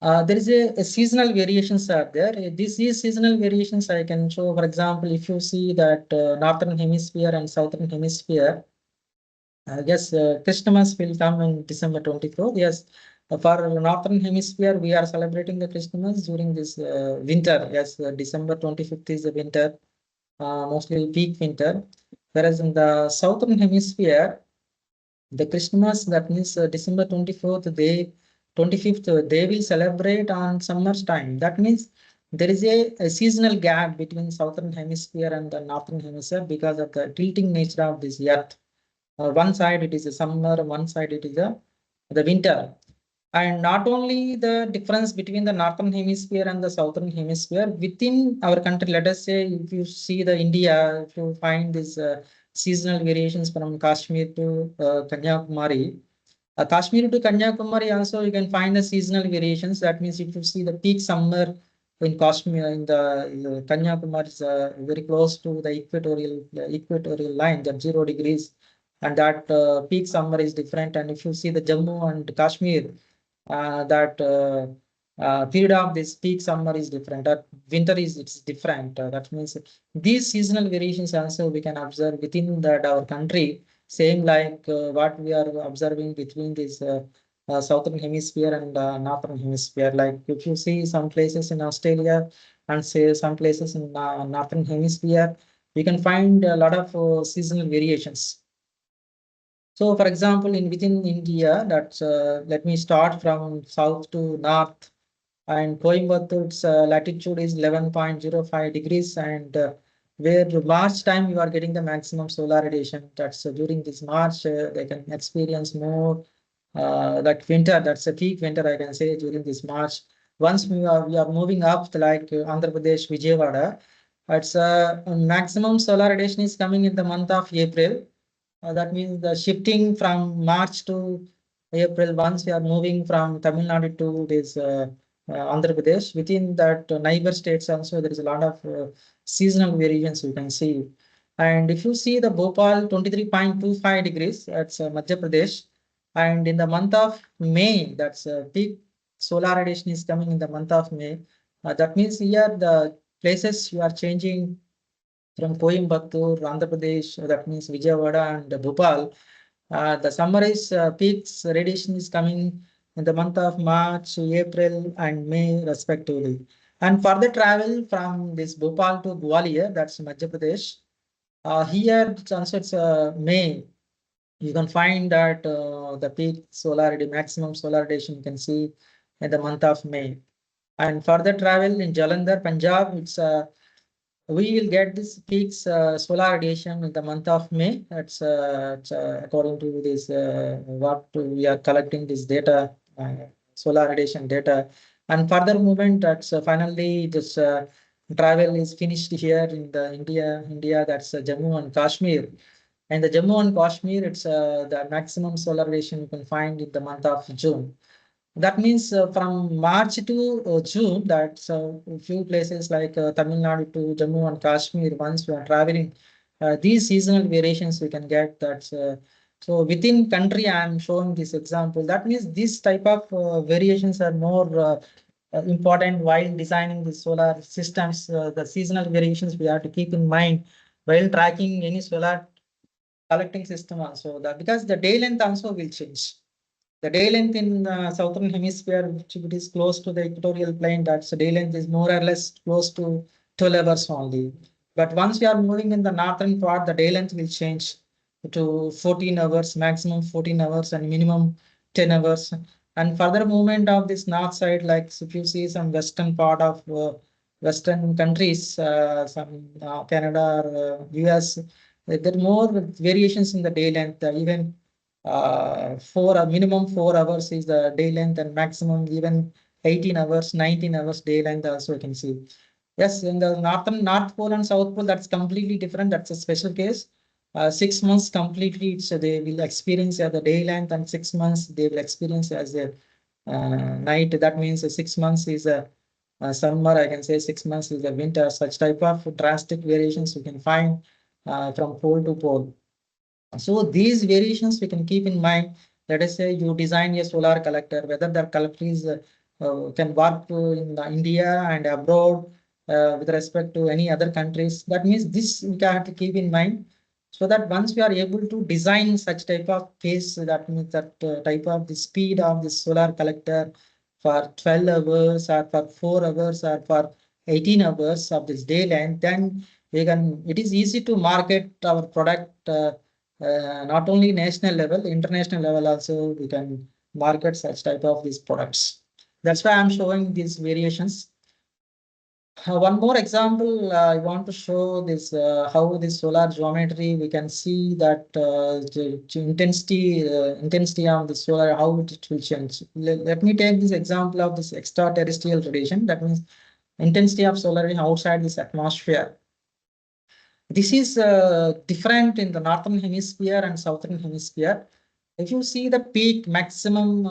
Speaker 2: There is a seasonal variations are there. These seasonal variations I can show. For example, if you see that northern hemisphere and southern hemisphere, yes, Christmas will come in December 24th. Yes, for northern hemisphere, we are celebrating the Christmas during this winter. Yes, December 25th is the winter, mostly peak winter. Whereas in the southern hemisphere, the Christmas, that means December 24th, 25th, they will celebrate on summer's time. That means there is a seasonal gap between southern hemisphere and the northern hemisphere because of the tilting nature of this earth. One side it is a summer, one side it is the winter. And not only the difference between the northern hemisphere and the southern hemisphere within our country, let us say if you see the India, if you find this seasonal variations from Kashmir to Kanyakumari. Kashmir to Kanyakumari also you can find the seasonal variations. That means if you see the peak summer in Kashmir, in the Kanyakumari is very close to the equatorial line, that 0 degrees. and that peak summer is different. And if you see the Jammu and Kashmir, that period of this peak summer is different. That winter is it's different. That means these seasonal variations also we can observe within that our country. Same like what we are observing between this southern hemisphere and northern hemisphere. Like if you see some places in Australia and say some places in northern hemisphere, we can find a lot of seasonal variations. So, for example, in within India, that's let me start from south to north. And Coimbator's latitude is 11.05 degrees, and where March time you are getting the maximum solar radiation. That's during this March they can experience more that winter. That's a peak winter I can say during this March. Once we are moving up to like Andhra Pradesh, Vijayawada, it's maximum solar radiation is coming in the month of April. That means the shifting from March to April, once we are moving from Tamil Nadu to this Andhra Pradesh, within that neighbor states also, there is a lot of seasonal variations you can see. And if you see the Bhopal 23.25 degrees, that's Madhya Pradesh. And in the month of May, that's peak solar radiation is coming in the month of May. That means here the places you are changing from Coimbatore, Andhra Pradesh, that means Vijayawada and Bhopal. The summer is peaks radiation is coming in the month of March, April, and May, respectively. And further travel from this Bhopal to Gwalior, that's Madhya Pradesh. Here, also it's May. You can find that the peak solar maximum solar radiation you can see in the month of May. And further travel in Jalandhar, Punjab, it's we will get this peaks solar radiation in the month of May. That's according to this what we are collecting this data, solar radiation data. And further movement, that's finally this travel is finished here in the India. That's Jammu and Kashmir. And the Jammu and Kashmir, it's the maximum solar radiation you can find in the month of June. That means from March to June, that's a few places like Tamil Nadu to Jammu and Kashmir. Once we are traveling, these seasonal variations we can get. That's so within country. I am showing this example. That means this type of variations are more important while designing the solar systems. The seasonal variations we have to keep in mind while tracking any solar collecting system also. That because the day length also will change. The day length in the southern hemisphere, which it is close to the equatorial plane, that's the day length is more or less close to 12 hours only. But once we are moving in the northern part, the day length will change to 14 hours, maximum 14 hours and minimum 10 hours. And further movement of this north side, like if you see some western part of western countries, some Canada or US, there are more variations in the day length, even minimum 4 hours is the day length and maximum even 18 hours, 19 hours day length also you can see. Yes, in the North Pole and South Pole, that's completely different. That's a special case. 6 months completely, so they will experience the day length, and 6 months they will experience as a night. That means 6 months is a summer. I can say 6 months is a winter. Such type of drastic variations you can find from pole to pole. So these variations we can keep in mind. Let us say you design a solar collector, whether the collector is can work in India and abroad with respect to any other countries. That means this we have to keep in mind, so that once we are able to design such type of case, that means that type of the speed of the solar collector for 12 hours or for 4 hours or for 18 hours of this day length, then we can. It is easy to market our product. Not only national level, international level also we can market such type of these products. That's why I'm showing these variations. One more example, I want to show this how this solar geometry we can see that the intensity of the solar, how it will change. Let me take this example of this extraterrestrial radiation. That means intensity of solar radiation outside this atmosphere. This is different in the northern hemisphere and southern hemisphere. If you see the peak maximum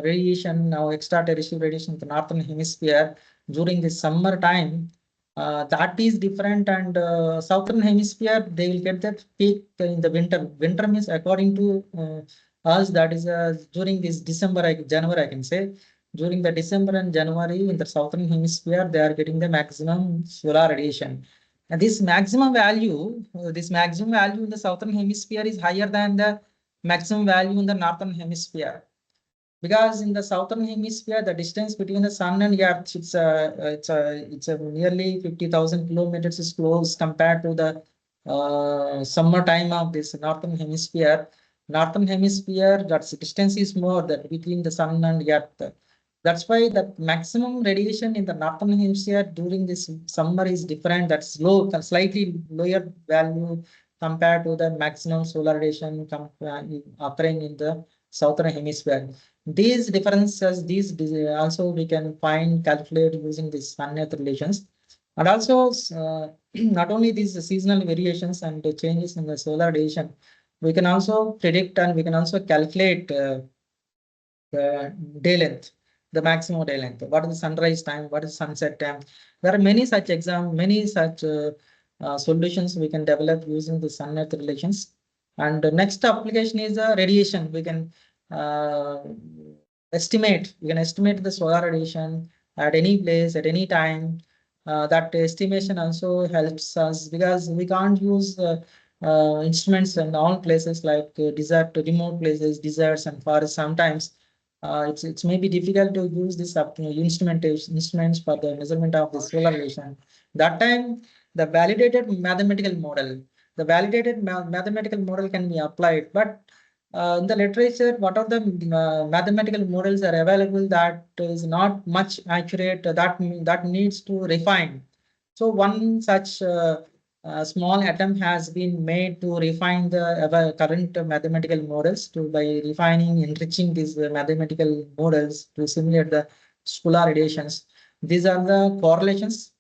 Speaker 2: radiation, now extraterrestrial radiation in the northern hemisphere during the summer time, That is different, and southern hemisphere they will get that peak in the winter. Winter means according to us, that is during this December, January, I can say. During the December and January in the southern hemisphere, they are getting the maximum solar radiation. And this maximum value in the southern hemisphere is higher than the maximum value in the northern hemisphere. Because in the southern hemisphere, the distance between the sun and earth, it's a nearly 50,000 kilometers is close compared to the summer time of this northern hemisphere. Northern hemisphere, that's distance is more that between the sun and earth. That's why the maximum radiation in the northern hemisphere during this summer is different. That's low, slightly lower value compared to the maximum solar radiation occurring in the southern hemisphere. These differences, also we can find, calculate using these sun-earth relations. And also, not only these seasonal variations and the changes in the solar radiation, we can also predict and we can also calculate the day length, the maximum day length. What is the sunrise time? What is sunset time? There are many such solutions we can develop using the sun-earth relations. And the next application is radiation. We can estimate the solar radiation at any place at any time. That estimation also helps us because we can't use instruments in all places like desert, remote places, deserts and forests. Sometimes it's maybe difficult to use this instruments for the measurement of the solar radiation. That time, the validated mathematical model can be applied, but in the literature, what are the mathematical models are available that is not much accurate, that needs to refine. So one such small attempt has been made to refine the current mathematical models by refining, enriching these mathematical models to simulate the solar radiations. These are the correlations.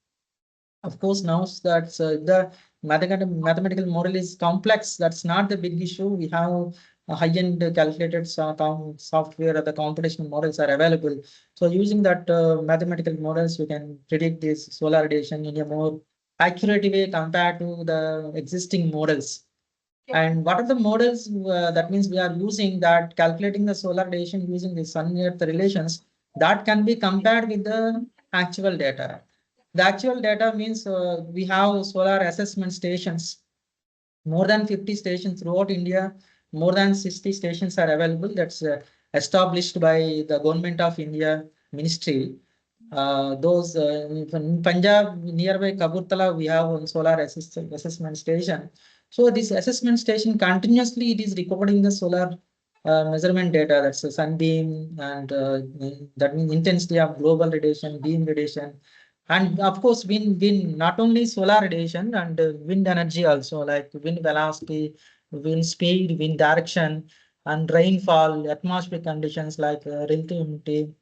Speaker 2: Of course, now that the mathematical model is complex, that's not the big issue. We have high-end calculated software or the computational models are available. So using that mathematical models, you can predict this solar radiation in a more accurate way compared to the existing models. And what are the models? That means we are using that calculating the solar radiation using the sun-earth relations that can be compared with the actual data. The actual data means we have solar assessment stations, more than 50 stations throughout India. More than 60 stations are available. That's established by the government of India ministry. Those in Punjab, nearby Kaburtala, we have one solar assessment station. So this assessment station continuously it is recording the solar measurement data. That's the sunbeam and that means intensity of global radiation, beam radiation, and of course wind not only solar radiation and wind energy also, like wind velocity, wind speed, wind direction, and rainfall, atmospheric conditions like relative humidity,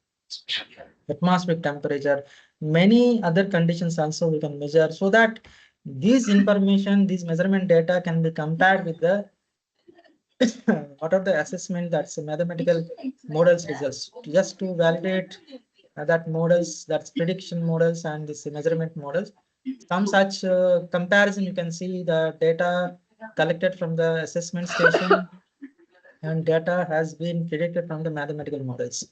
Speaker 2: atmospheric temperature, many other conditions also we can measure, so that this information, this measurement data can be compared with the what are the assessment that's mathematical models results, just to validate that models, that's prediction models and this measurement models. Some such comparison, you can see the data collected from the assessment station and data has been predicted from the mathematical models.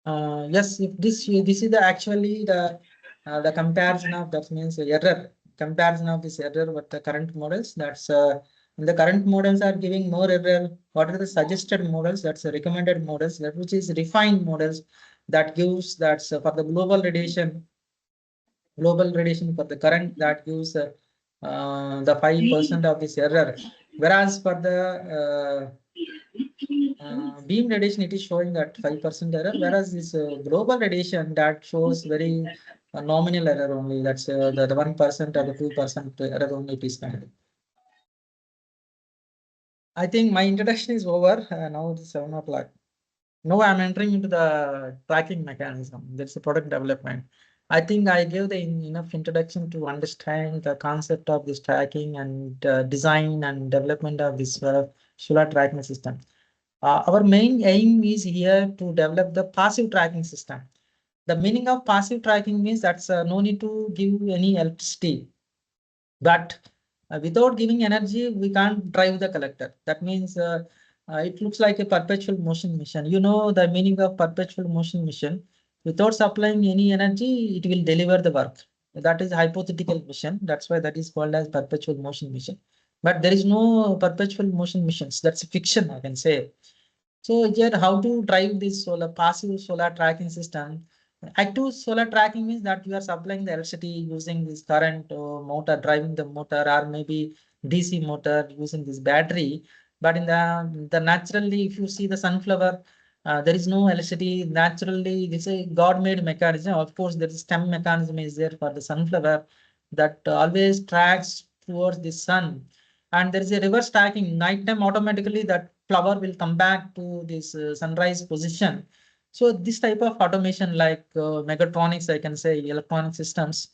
Speaker 2: Yes, if this is the actually the comparison of, that means error comparison of this error with the current models. That's the current models are giving more error. What are the suggested models? That's the recommended models, that which is refined models that gives, that's for the global radiation for the current, that gives the 5% of this error, whereas for the beam radiation it is showing that 5% error, whereas this global radiation that shows very nominal error only, that's the 1% or the 2% error only it is found. I think my introduction is over. Now it is 7 o'clock. Now I'm entering into the tracking mechanism. That's the product development. I think I gave the enough introduction to understand the concept of this tracking and design and development of this solar tracking system. Our main aim is here to develop the passive tracking system. The meaning of passive tracking means that's no need to give any electricity, but without giving energy, we can't drive the collector. That means it looks like a perpetual motion mission. You know the meaning of perpetual motion mission. Without supplying any energy, it will deliver the work. That is hypothetical mission. That's why that is called as perpetual motion mission. But there is no perpetual motion missions. That's a fiction, I can say. So here, how to drive this passive solar tracking system? Active solar tracking means that you are supplying the electricity using this current motor, driving the motor, or maybe DC motor using this battery. But in the naturally, if you see the sunflower, there is no electricity. Naturally, this is a God-made mechanism. Of course, there is stem mechanism is there for the sunflower that always tracks towards the sun. And there is a reverse tracking. Nighttime automatically that flower will come back to this sunrise position. So this type of automation like mechatronics, I can say electronic systems,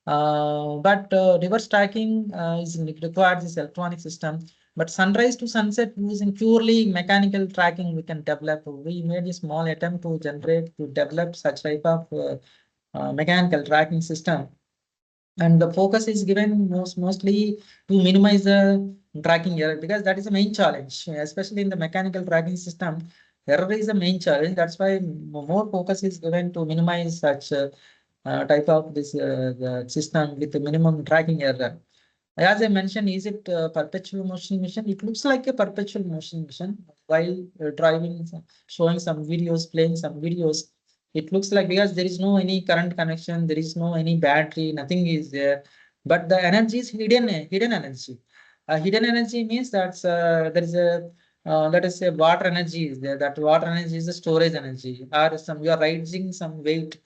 Speaker 2: but reverse tracking is required this electronic system. But sunrise to sunset using purely mechanical tracking we can develop. We made a small attempt to develop such type of mechanical tracking system. And the focus is given mostly to minimize the tracking error, because that is the main challenge, especially in the mechanical tracking system. Error is the main challenge. That's why more focus is given to minimize such type of this the system with the minimum tracking error. As I mentioned, is it perpetual motion mission? It looks like a perpetual motion mission while driving, showing some videos, playing some videos. It looks like, because there is no any current connection, there is no any battery, nothing is there. But the energy is hidden energy. Hidden energy means that there is a let us say water energy is there. That water energy is the storage energy, or some you are raising some weight.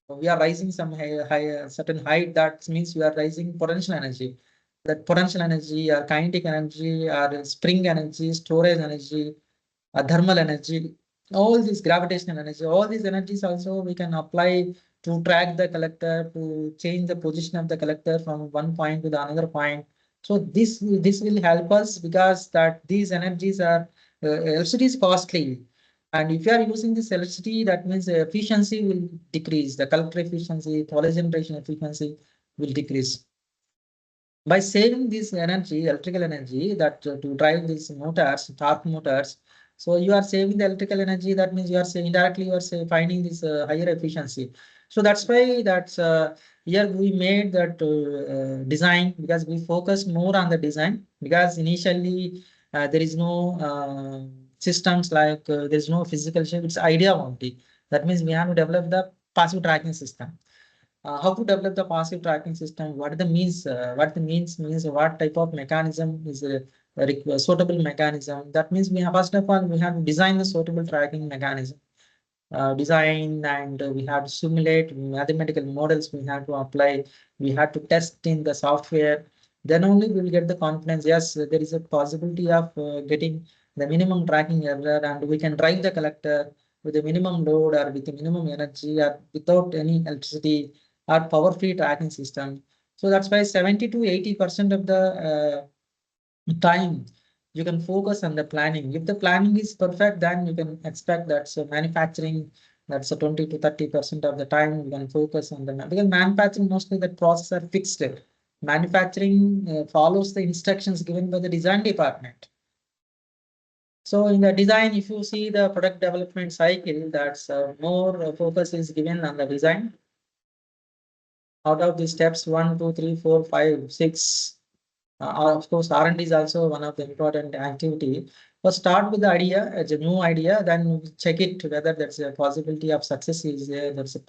Speaker 2: We are rising some high certain height. That means you are rising potential energy. That potential energy or kinetic energy or spring energy, storage energy, thermal energy, all these gravitational energy, all these energies also we can apply to track the collector, to change the position of the collector from one point to the another point. So this will help us, because that these energies are electricity is costly. And if you are using this electricity, that means the efficiency will decrease. The collector efficiency, power generation efficiency will decrease. By saving this energy, electrical energy, that to drive these motors, torque motors, so you are saving the electrical energy. That means you are saying indirectly you are finding this higher efficiency. So that's why that's here we made that design, because we focus more on the design, because initially there is no systems like there is no physical shape. It's idea only. That means we have to develop the passive tracking system. How to develop the passive tracking system? What the means? What the means what type of mechanism is a suitable mechanism? That means we have, first of all, we have to design the suitable tracking mechanism. Design, and we have to simulate mathematical models. We have to apply. We have to test in the software. Then only we will get the confidence. Yes, there is a possibility of getting the minimum tracking error, and we can drive the collector with a minimum load or with a minimum energy or without any electricity or power-free tracking system. So that's why 70 to 80% of the time you can focus on the planning. If the planning is perfect, then you can expect that manufacturing, that's a 20 to 30% of the time you can focus on the because manufacturing mostly the process are fixed. Manufacturing follows the instructions given by the design department. So in the design, if you see the product development cycle, that's more focus is given on the design. Out of the steps 1, 2, 3, 4, 5, 6, of course, R&D is also one of the important activity. First, start with the idea, it's a new idea, then check it whether there's a possibility of success is there, there's a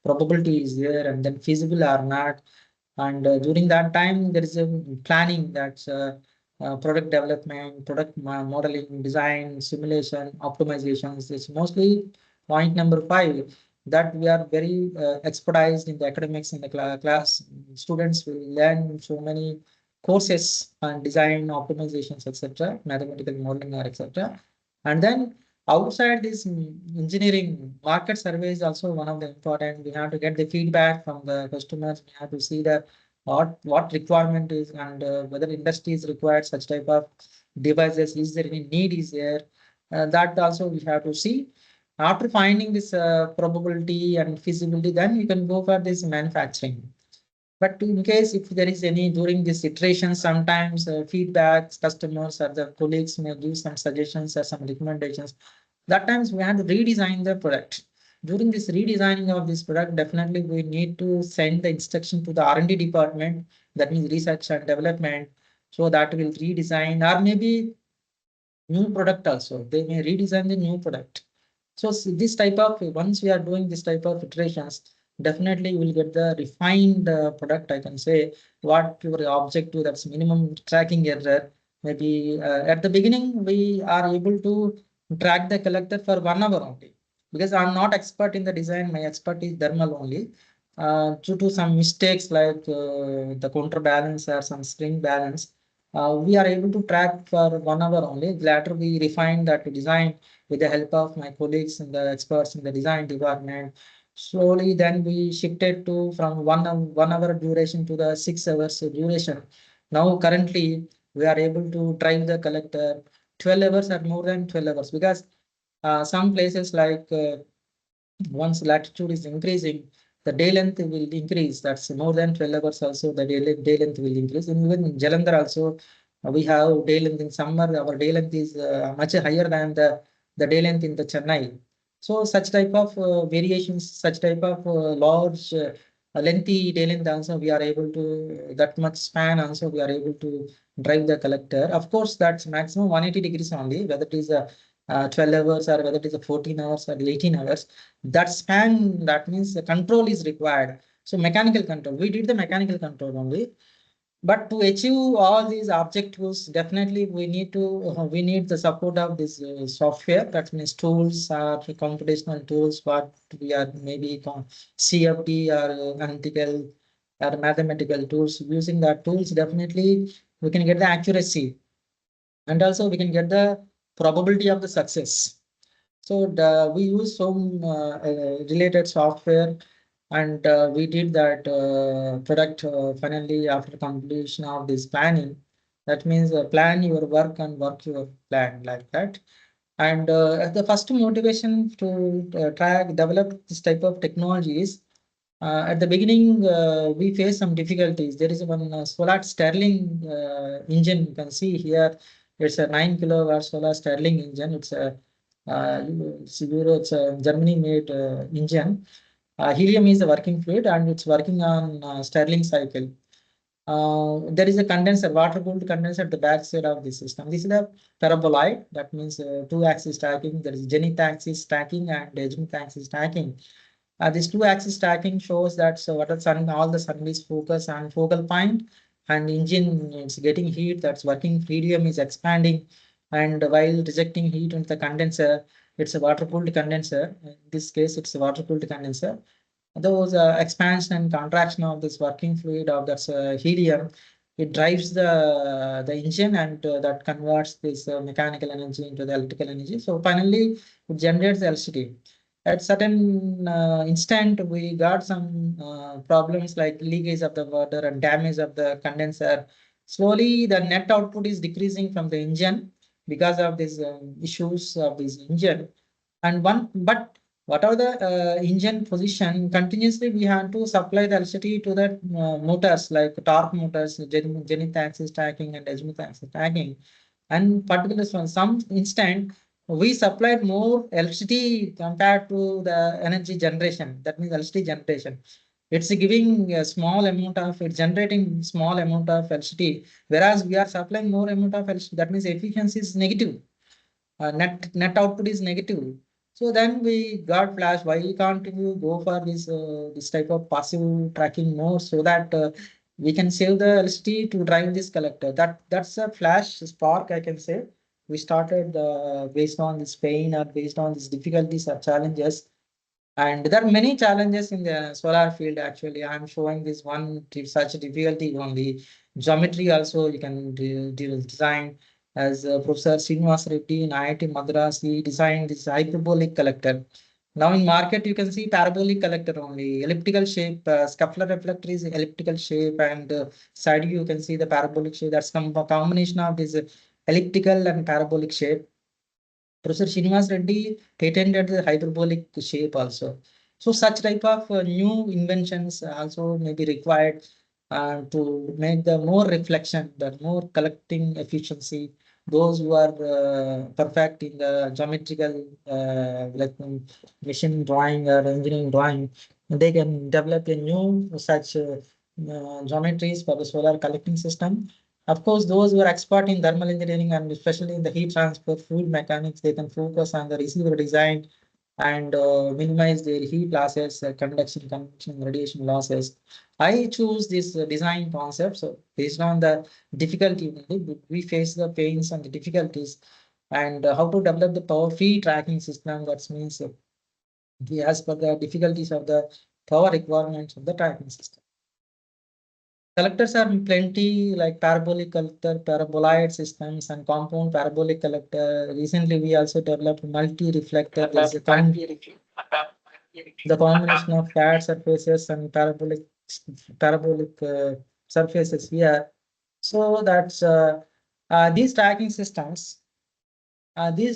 Speaker 2: probability is there, and then feasible or not. And during that time, there is a planning, that's product development, product modeling, design, simulation, optimizations. It's mostly point number 5, that we are very expertised in the academics in the class. Students will learn so many courses on design, optimizations, etc., mathematical modeling, or etc. And then outside this engineering, market survey is also one of the important. We have to get the feedback from the customers. We have to see the what requirement is, and whether industry is required such type of devices. Is there any need is there? That also we have to see. After finding this probability and feasibility, then you can go for this manufacturing. But in case if there is any during this iteration, sometimes feedbacks, customers or the colleagues may give some suggestions or some recommendations. That times we have to redesign the product. During this redesigning of this product, definitely we need to send the instruction to the R&D department, that means research and development, so that will redesign or maybe new product also. They may redesign the new product. So this type of, once we are doing this type of iterations, definitely you will get the refined product. I can say what your objective, that's minimum tracking error. Maybe at the beginning, we are able to track the collector for 1 hour only. Because I'm not expert in the design, my expert is thermal only. Due to some mistakes like the counterbalance or some spring balance, we are able to track for 1 hour only. Later, we refined that design with the help of my colleagues and the experts in the design department. Slowly, then we shifted to from 1 hour duration to the 6 hours duration. Now, currently, we are able to drive the collector 12 hours or more than 12 hours because some places like once latitude is increasing, the day length will increase. That's more than 12 hours also, the day length will increase. And even in Jalandhar also, we have day length in summer, our day length is much higher than the day length in the Chennai. So such type of variations, such type of large lengthy day length also, we are able to, that much span also, we are able to drive the collector. Of course, that's maximum 180 degrees only, whether it is 12 hours or whether it is 14 hours or 18 hours. That span, that means the control is required. So mechanical control, we did the mechanical control only. But to achieve all these objectives, definitely we need the support of this software. That means tools or computational tools, what we are maybe CFD or analytical or mathematical tools. Using that tools, definitely we can get the accuracy, and also we can get the probability of the success. So we use some related software, and we did that product finally after completion of this planning. That means plan your work and work your plan, like that. And the first motivation to track, develop this type of technologies. At the beginning, we faced some difficulties. There is one solar Stirling engine. You can see here, it's a 9 kilowatt solar Stirling engine. It's a it's a Germany-made engine. Helium is the working fluid, and it's working on Stirling cycle. There is a condenser, water-cooled condenser at the back side of the system. This is the paraboloid. That means two-axis stacking. There is zenith axis stacking and azimuth axis stacking. This two-axis stacking shows that so what the sun, all the sun is focus and focal point, and engine is getting heat. That's working. Helium is expanding, and while rejecting heat into the condenser, it's a water-cooled condenser. In this case, it's a water-cooled condenser. Those expansion and contraction of this working fluid of that helium, it drives the engine, and that converts this mechanical energy into the electrical energy. So finally, it generates electricity. At certain instant, we got some problems like leakage of the water and damage of the condenser. Slowly, the net output is decreasing from the engine because of these issues of this engine. And but whatever the engine position, continuously we have to supply the electricity to the motors like torque motors, zenith axis stacking and azimuth axis stacking. And particularly from some instant, we supplied more electricity compared to the energy generation. That means electricity generation. It's giving a small amount of, it's generating small amount of electricity, whereas we are supplying more amount of electricity. That means efficiency is negative. Net output is negative. So then we got flash. Why can't you go for this type of passive tracking more so that we can save the electricity to drive this collector? That's a flash spark, I can say. We started based on this pain or based on these difficulties or challenges. And there are many challenges in the solar field. Actually, I'm showing this one such difficulty only. Geometry also you can design. As Professor Srinivas Reddy in IIT Madras, he designed this hyperbolic collector. Now in market, you can see parabolic collector only, elliptical shape, scuffler reflector is elliptical shape, and side you can see the parabolic shape. That's a combination of this elliptical and parabolic shape. Professor Srinivas Reddy patented the hyperbolic shape also. So such type of new inventions also may be required to make the more reflection, the more collecting efficiency. Those who are perfect in the geometrical machine drawing or engineering drawing, they can develop a new such geometries for the solar collecting system. Of course, those who are expert in thermal engineering and especially in the heat transfer fluid mechanics, they can focus on the receiver design and minimize their heat losses, convection, radiation losses. I choose this design concept. So based on the difficulty, we face the pains and the difficulties and how to develop the power free tracking system. That means as per the difficulties of the power requirements of the tracking system. Collectors are plenty like parabolic collector, paraboloid systems, and compound parabolic collector. Recently, we also developed multi-reflector. There's a the combination of flat surfaces and parabolic surfaces here. So that's these tracking systems. We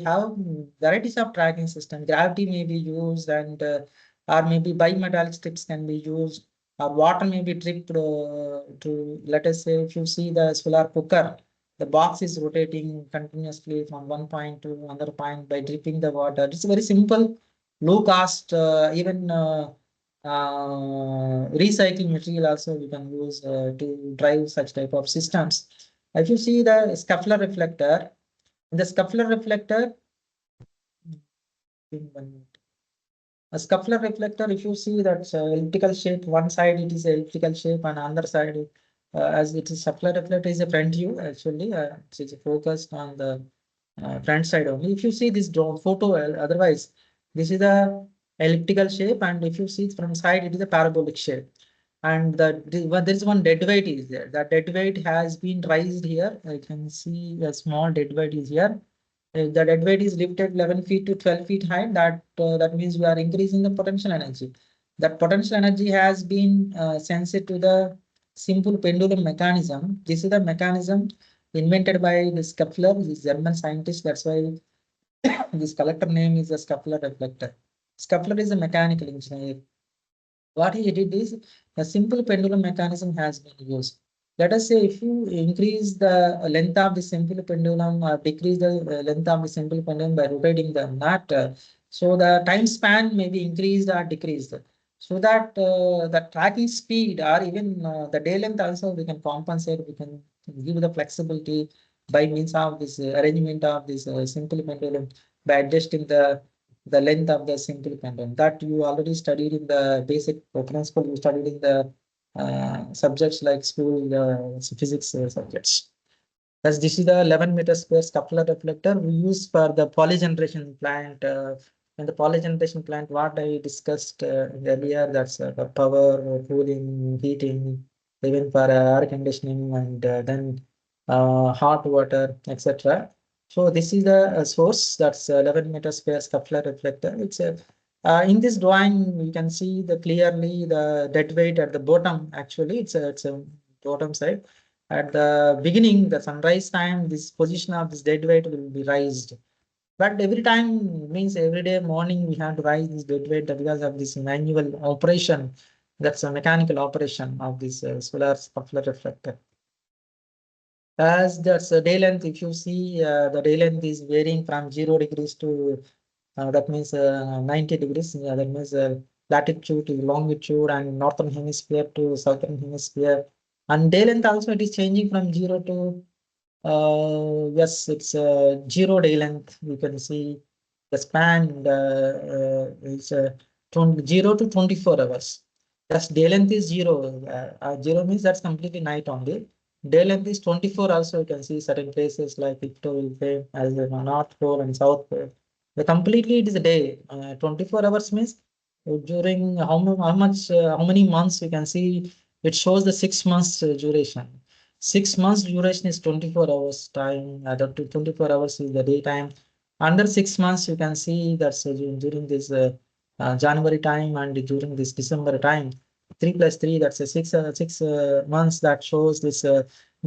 Speaker 2: have varieties of tracking system. Gravity may be used, and or maybe bimetallic strips can be used, or water may be dripped to, let us say, if you see the solar cooker, the box is rotating continuously from one point to another point by dripping the water. It's very simple, low cost, even recycling material also we can use to drive such type of systems. If you see the scuffler reflector, in the scuffler reflector, a scuffler reflector, if you see that elliptical shape, one side it is elliptical shape and other side, as it is scuffler reflector is a front view actually, it is focused on the front side only. If you see this photo, otherwise, this is the elliptical shape, and if you see it from side, it is a parabolic shape. And there is one dead weight is there. That dead weight has been raised here. I can see a small dead weight is here. The dead weight is lifted 11 feet to 12 feet high. That means we are increasing the potential energy. That potential energy has been sensed to the simple pendulum mechanism. This is the mechanism invented by this Kepler, this German scientist. That's why this collector name is the Kepler reflector. Kepler is a mechanical engineer. What he did is a simple pendulum mechanism has been used. Let us say if you increase the length of the simple pendulum or decrease the length of the simple pendulum by rotating the nut, so the time span may be increased or decreased. So that the tracking speed or even the day length also we can compensate, we can give the flexibility by means of this arrangement of this simple pendulum by adjusting the length of the simple pendulum. That you already studied in the basic principle, you studied in the subjects like school physics subjects. As this is the 11 meter square scuffler reflector we use for the poly generation plant. In the poly generation plant, what I discussed earlier, that's the power, cooling, heating, even for air conditioning, and then hot water, etc. So this is the source, that's 11 meter square scuffler reflector. It's a in this drawing, you can see the clearly the dead weight at the bottom. Actually, it's a bottom side. At the beginning, the sunrise time, this position of this dead weight will be raised. But every time means every day morning we have to raise this dead weight because of this manual operation. That's a mechanical operation of this solar scuffler reflector. As that's a day length, if you see the day length is varying from 0 degrees to that means 90 degrees. That means latitude to longitude and northern hemisphere to southern hemisphere. And day length also it is changing from 0 to yes, it's 0 day length. You can see the span is 0 to 24 hours. That's day length is 0. 0 means that's completely night only. Day length is 24 also. You can see certain places like Victoria as the North Pole and South Pole. The completely it is a day. 24 hours means during how many months you can see it shows the 6 months duration. 6 months duration is 24 hours time. That 24 hours is the daytime. Under 6 months, you can see that during this January time and during this December time, 3 plus 3, that's a 6 months that shows this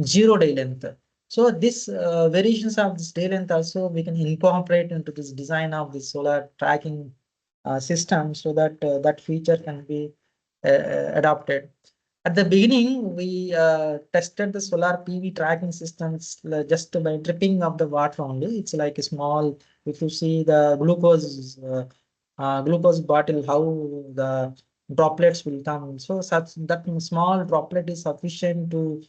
Speaker 2: 0 day length. So this variations of this day length also we can incorporate into this design of the solar tracking system, so that that feature can be adopted. At the beginning, we tested the solar PV tracking systems just by dripping of the water only. It's like a small, if you see the glucose bottle, how the droplets will come. So such that small droplet is sufficient to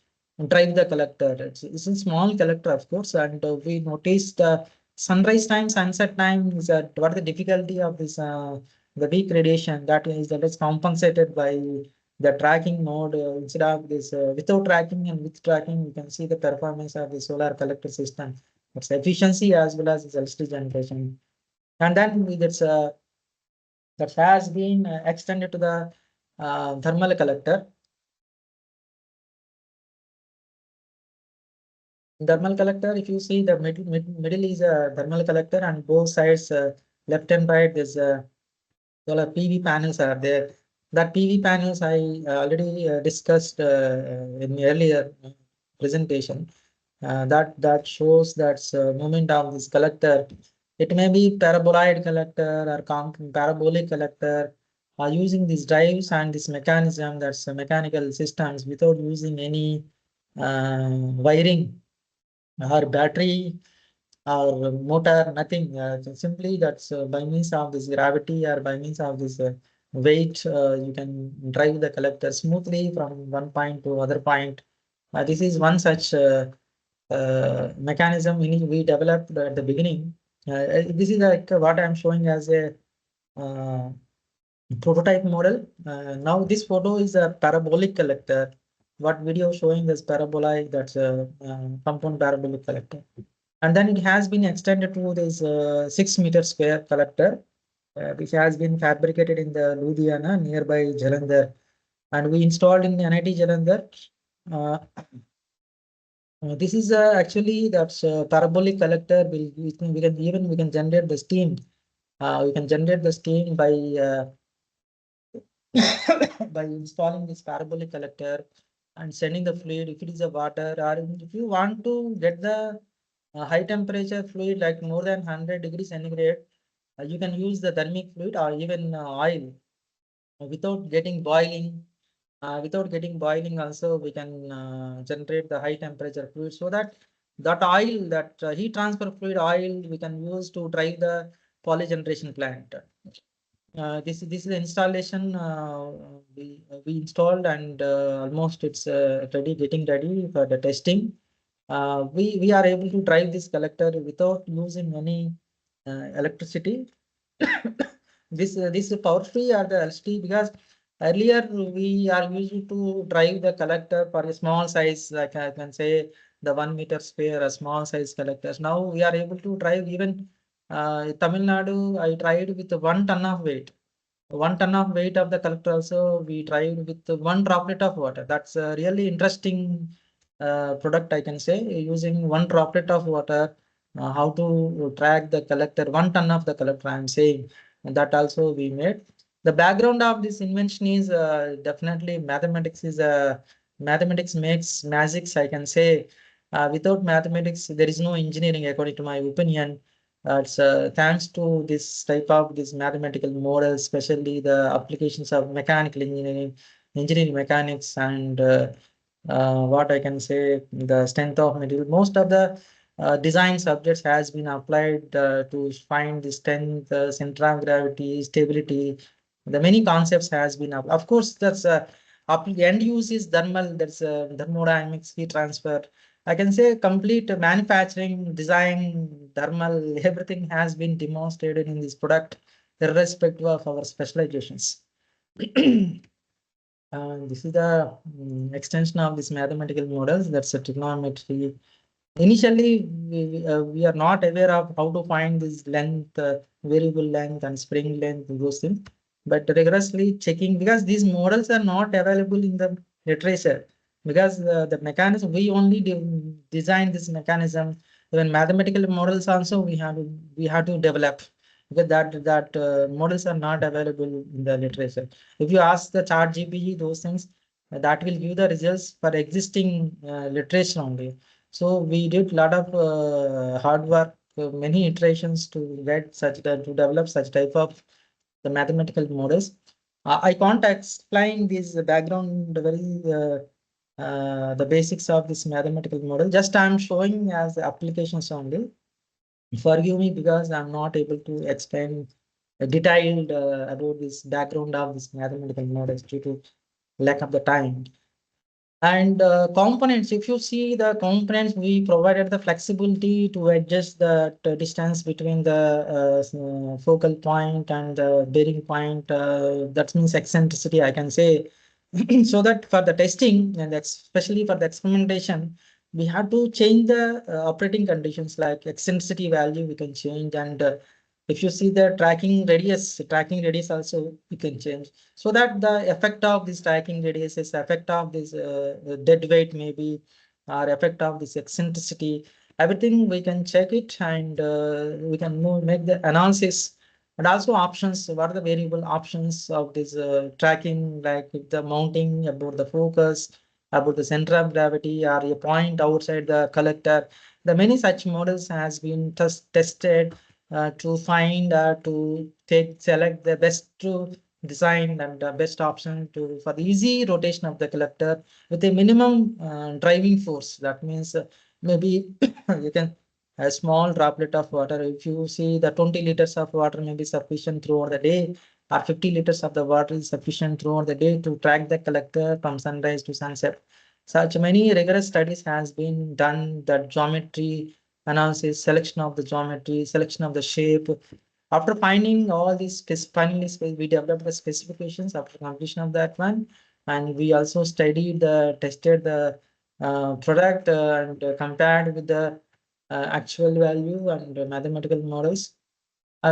Speaker 2: drive the collector. It's a small collector, of course, and we noticed the sunrise time, sunset time is what the difficulty of this the weak radiation that is compensated by the tracking mode. Instead of this without tracking and with tracking, you can see the performance of the solar collector system. Its efficiency as well as its electricity generation. And then that has been extended to the thermal collector. Thermal collector, if you see the middle is a thermal collector, and both sides, left and right, there's solar PV panels are there. That PV panels I already discussed in earlier presentation. That shows that movement of this collector. It may be paraboloid collector or parabolic collector. Using these drives and this mechanism, that's mechanical systems, without using any wiring or battery or motor, nothing. Simply that's by means of this gravity or by means of this weight, you can drive the collector smoothly from one point to other point. This is one such mechanism we developed at the beginning. This is like what I'm showing as a uh, prototype model. Now this photo is a parabolic collector. What video showing this parabolic, that's a compound parabolic collector. And then it has been extended to this 6 meter square collector, which has been fabricated in the Ludhiana nearby Jalandhar. And we installed in NIT Jalandhar. This is actually that's parabolic collector. We can generate the steam. We can generate the steam by by installing this parabolic collector and sending the fluid. If it is a water, or if you want to get the high temperature fluid like more than 100 degrees centigrade, you can use the thermic fluid or even oil without getting boiling. Without getting boiling also, we can generate the high temperature fluid, so that that oil, that heat transfer fluid oil, we can use to drive the poly generation plant. This is the installation we installed, and almost it's getting ready for the testing. We are able to drive this collector without using any electricity. This is power free or the electricity, because earlier we are used to drive the collector for a small size, like I can say the 1 meter square, a small size collectors. Now we are able to drive even Tamil Nadu. I tried with 1 ton of weight. 1 ton of weight of the collector also we tried with 1 droplet of water. That's a really interesting product, I can say, using 1 droplet of water. How to track the collector, 1 ton of the collector, I'm saying, and that also we made. The background of this invention is definitely mathematics is mathematics makes magics, I can say. Without mathematics, there is no engineering, according to my opinion. It's thanks to this type of this mathematical models, especially the applications of mechanical engineering, engineering mechanics, and what I can say, the strength of material. Most of the design subjects has been applied to find the strength, center of gravity, stability. The many concepts has been up. Of course, that's end use is thermal. That's thermodynamics, heat transfer. I can say complete manufacturing, design, thermal, everything has been demonstrated in this product, irrespective of our specializations. This is the extension of this mathematical models. That's a trigonometry. Initially, we are not aware of how to find this length, variable length, and spring length, those things. But rigorously checking, because these models are not available in the literature, because the mechanism we only design this mechanism. Even mathematical models also we have to develop, because that models are not available in the literature. If you ask the chat GPT those things, that will give the results for existing literature only. So we did a lot of hard work, many iterations to get such that to develop such type of the mathematical models. I can't explain this background the basics of this mathematical model. Just I'm showing as applications only. Forgive me because I'm not able to explain detailed about this background of this mathematical models due to lack of the time. And components, if you see the components, we provided the flexibility to adjust the distance between the focal point and the bearing point. That means eccentricity, I can say. So that for the testing and especially for the experimentation, we have to change the operating conditions like eccentricity value we can change. And if you see the tracking radius also we can change, so that the effect of this tracking radius is effect of this dead weight maybe, or effect of this eccentricity, everything we can check it. And we can make the analysis. And also options, what are the variable options of this tracking, like the mounting, about the focus, about the center of gravity, or a point outside the collector. The many such models has been tested to find to select the best to design and the best option to for the easy rotation of the collector with a minimum driving force. That means maybe you can a small droplet of water. If you see the 20 liters of water may be sufficient throughout the day, or 50 liters of the water is sufficient throughout the day to track the collector from sunrise to sunset. Such many rigorous studies has been done, that geometry analysis, selection of the geometry, selection of the shape. After finding all these, finally we developed the specifications after completion of that one. And we also studied tested the product and compared with the actual value and mathematical models.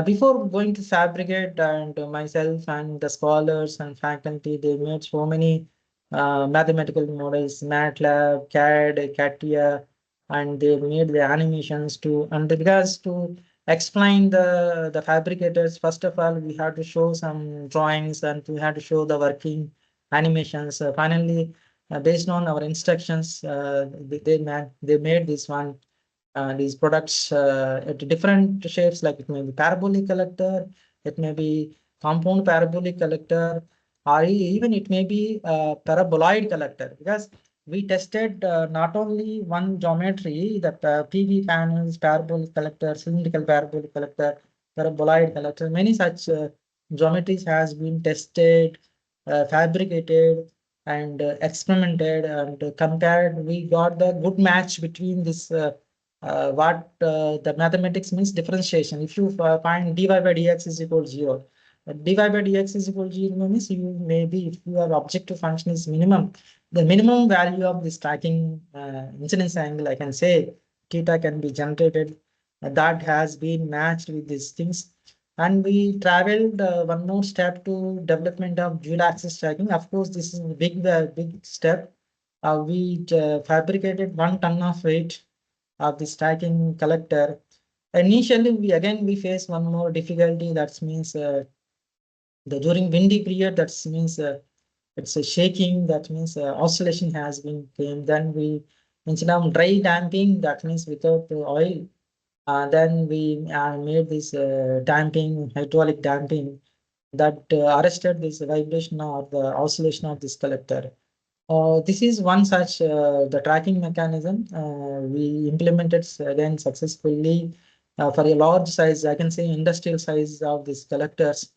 Speaker 2: Before going to fabricate, and myself and the scholars and faculty, they made so many mathematical models, MATLAB, CAD, CATIA, and they made the animations to, and because to explain the fabricators, first of all, we had to show some drawings and we had to show the working animations. Finally, based on our instructions, they made this one these products at different shapes, like it may be parabolic collector, it may be compound parabolic collector, or even it may be paraboloid collector, because we tested not only one geometry, that PV panels, parabolic collector, cylindrical parabolic collector, paraboloid collector, many such geometries has been tested, fabricated, and experimented and compared. We got the good match between this what the mathematics means differentiation. If you find dy by dx is equal to 0, dy by dx is equal to 0 means you maybe, if your objective function is minimum, the minimum value of this tracking incidence angle, I can say theta can be generated. That has been matched with these things. And we traveled one more step to development of dual axis tracking. Of course, this is a big step. We fabricated 1 ton of weight of the stacking collector. Initially, we face one more difficulty. That means the during windy period. That means it's a shaking. That means oscillation has been came. Then we, instead of dry damping, that means without oil. Then we made this damping, hydraulic damping, that arrested this vibration or the oscillation of this collector. This is one such the tracking mechanism we implemented again successfully for a large size, I can say industrial size of these collectors.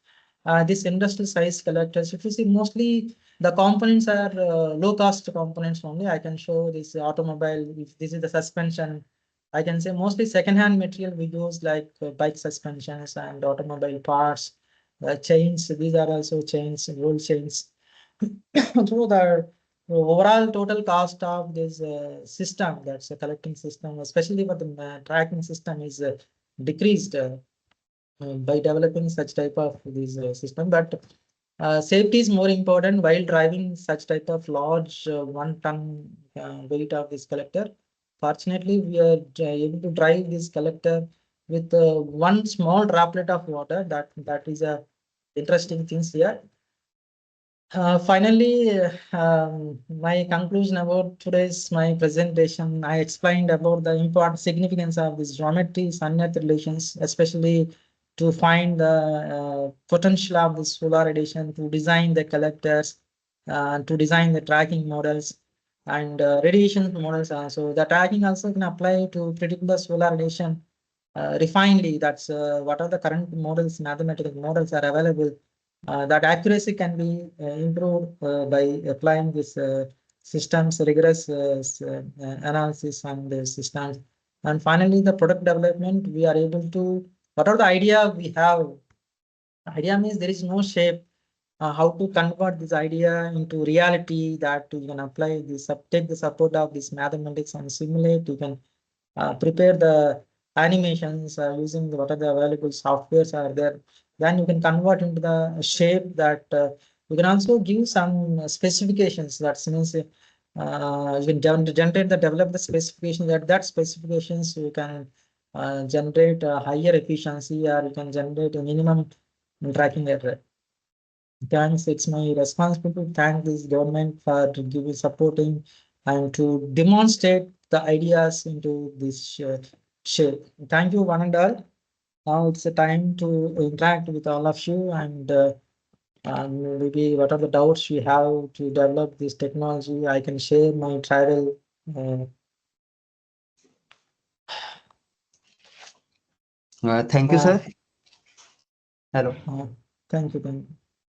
Speaker 2: This industrial size collectors, if you see, mostly the components are low cost components only. I can show this automobile. If this is the suspension, I can say mostly second hand material we use, like bike suspensions and automobile parts, chains. These are also chains, roll chains. So the overall total cost of this system, that's a collecting system, especially for the tracking system, is decreased by developing such type of this system. But safety is more important while driving such type of large 1 ton weight of this collector. Fortunately, we are able to drive this collector with one small droplet of water. That is a interesting things here. Finally, my conclusion about my presentation, I explained about the important significance of this geometry sun-earth relations, especially to find the potential of the solar radiation, to design the collectors, to design the tracking models and radiation models. So the tracking also can apply to predict the solar radiation refinedly. That's what are the current models, mathematical models are available. That accuracy can be improved by applying this systems rigorous analysis on the systems. And finally, the product development, we are able to, what are the idea we have? Idea means there is no shape. How to convert this idea into reality, that you can apply this, take the support of this mathematics and simulate. You can prepare the animations using what are the available softwares are there. Then you can convert into the shape that you can also give some specifications. That means you can generate the develop the specification, that specifications you can generate a higher efficiency, or you can generate a minimum tracking error. Thanks. It's my responsibility to thank this government for giving supporting and to demonstrate the ideas into this shape. Thank you, one and all. Now it's a time to interact with all of you, and maybe what are the doubts you have to develop this technology. I can share my travel.
Speaker 1: Thank you, sir. Hello.
Speaker 2: Thank you. Thank you.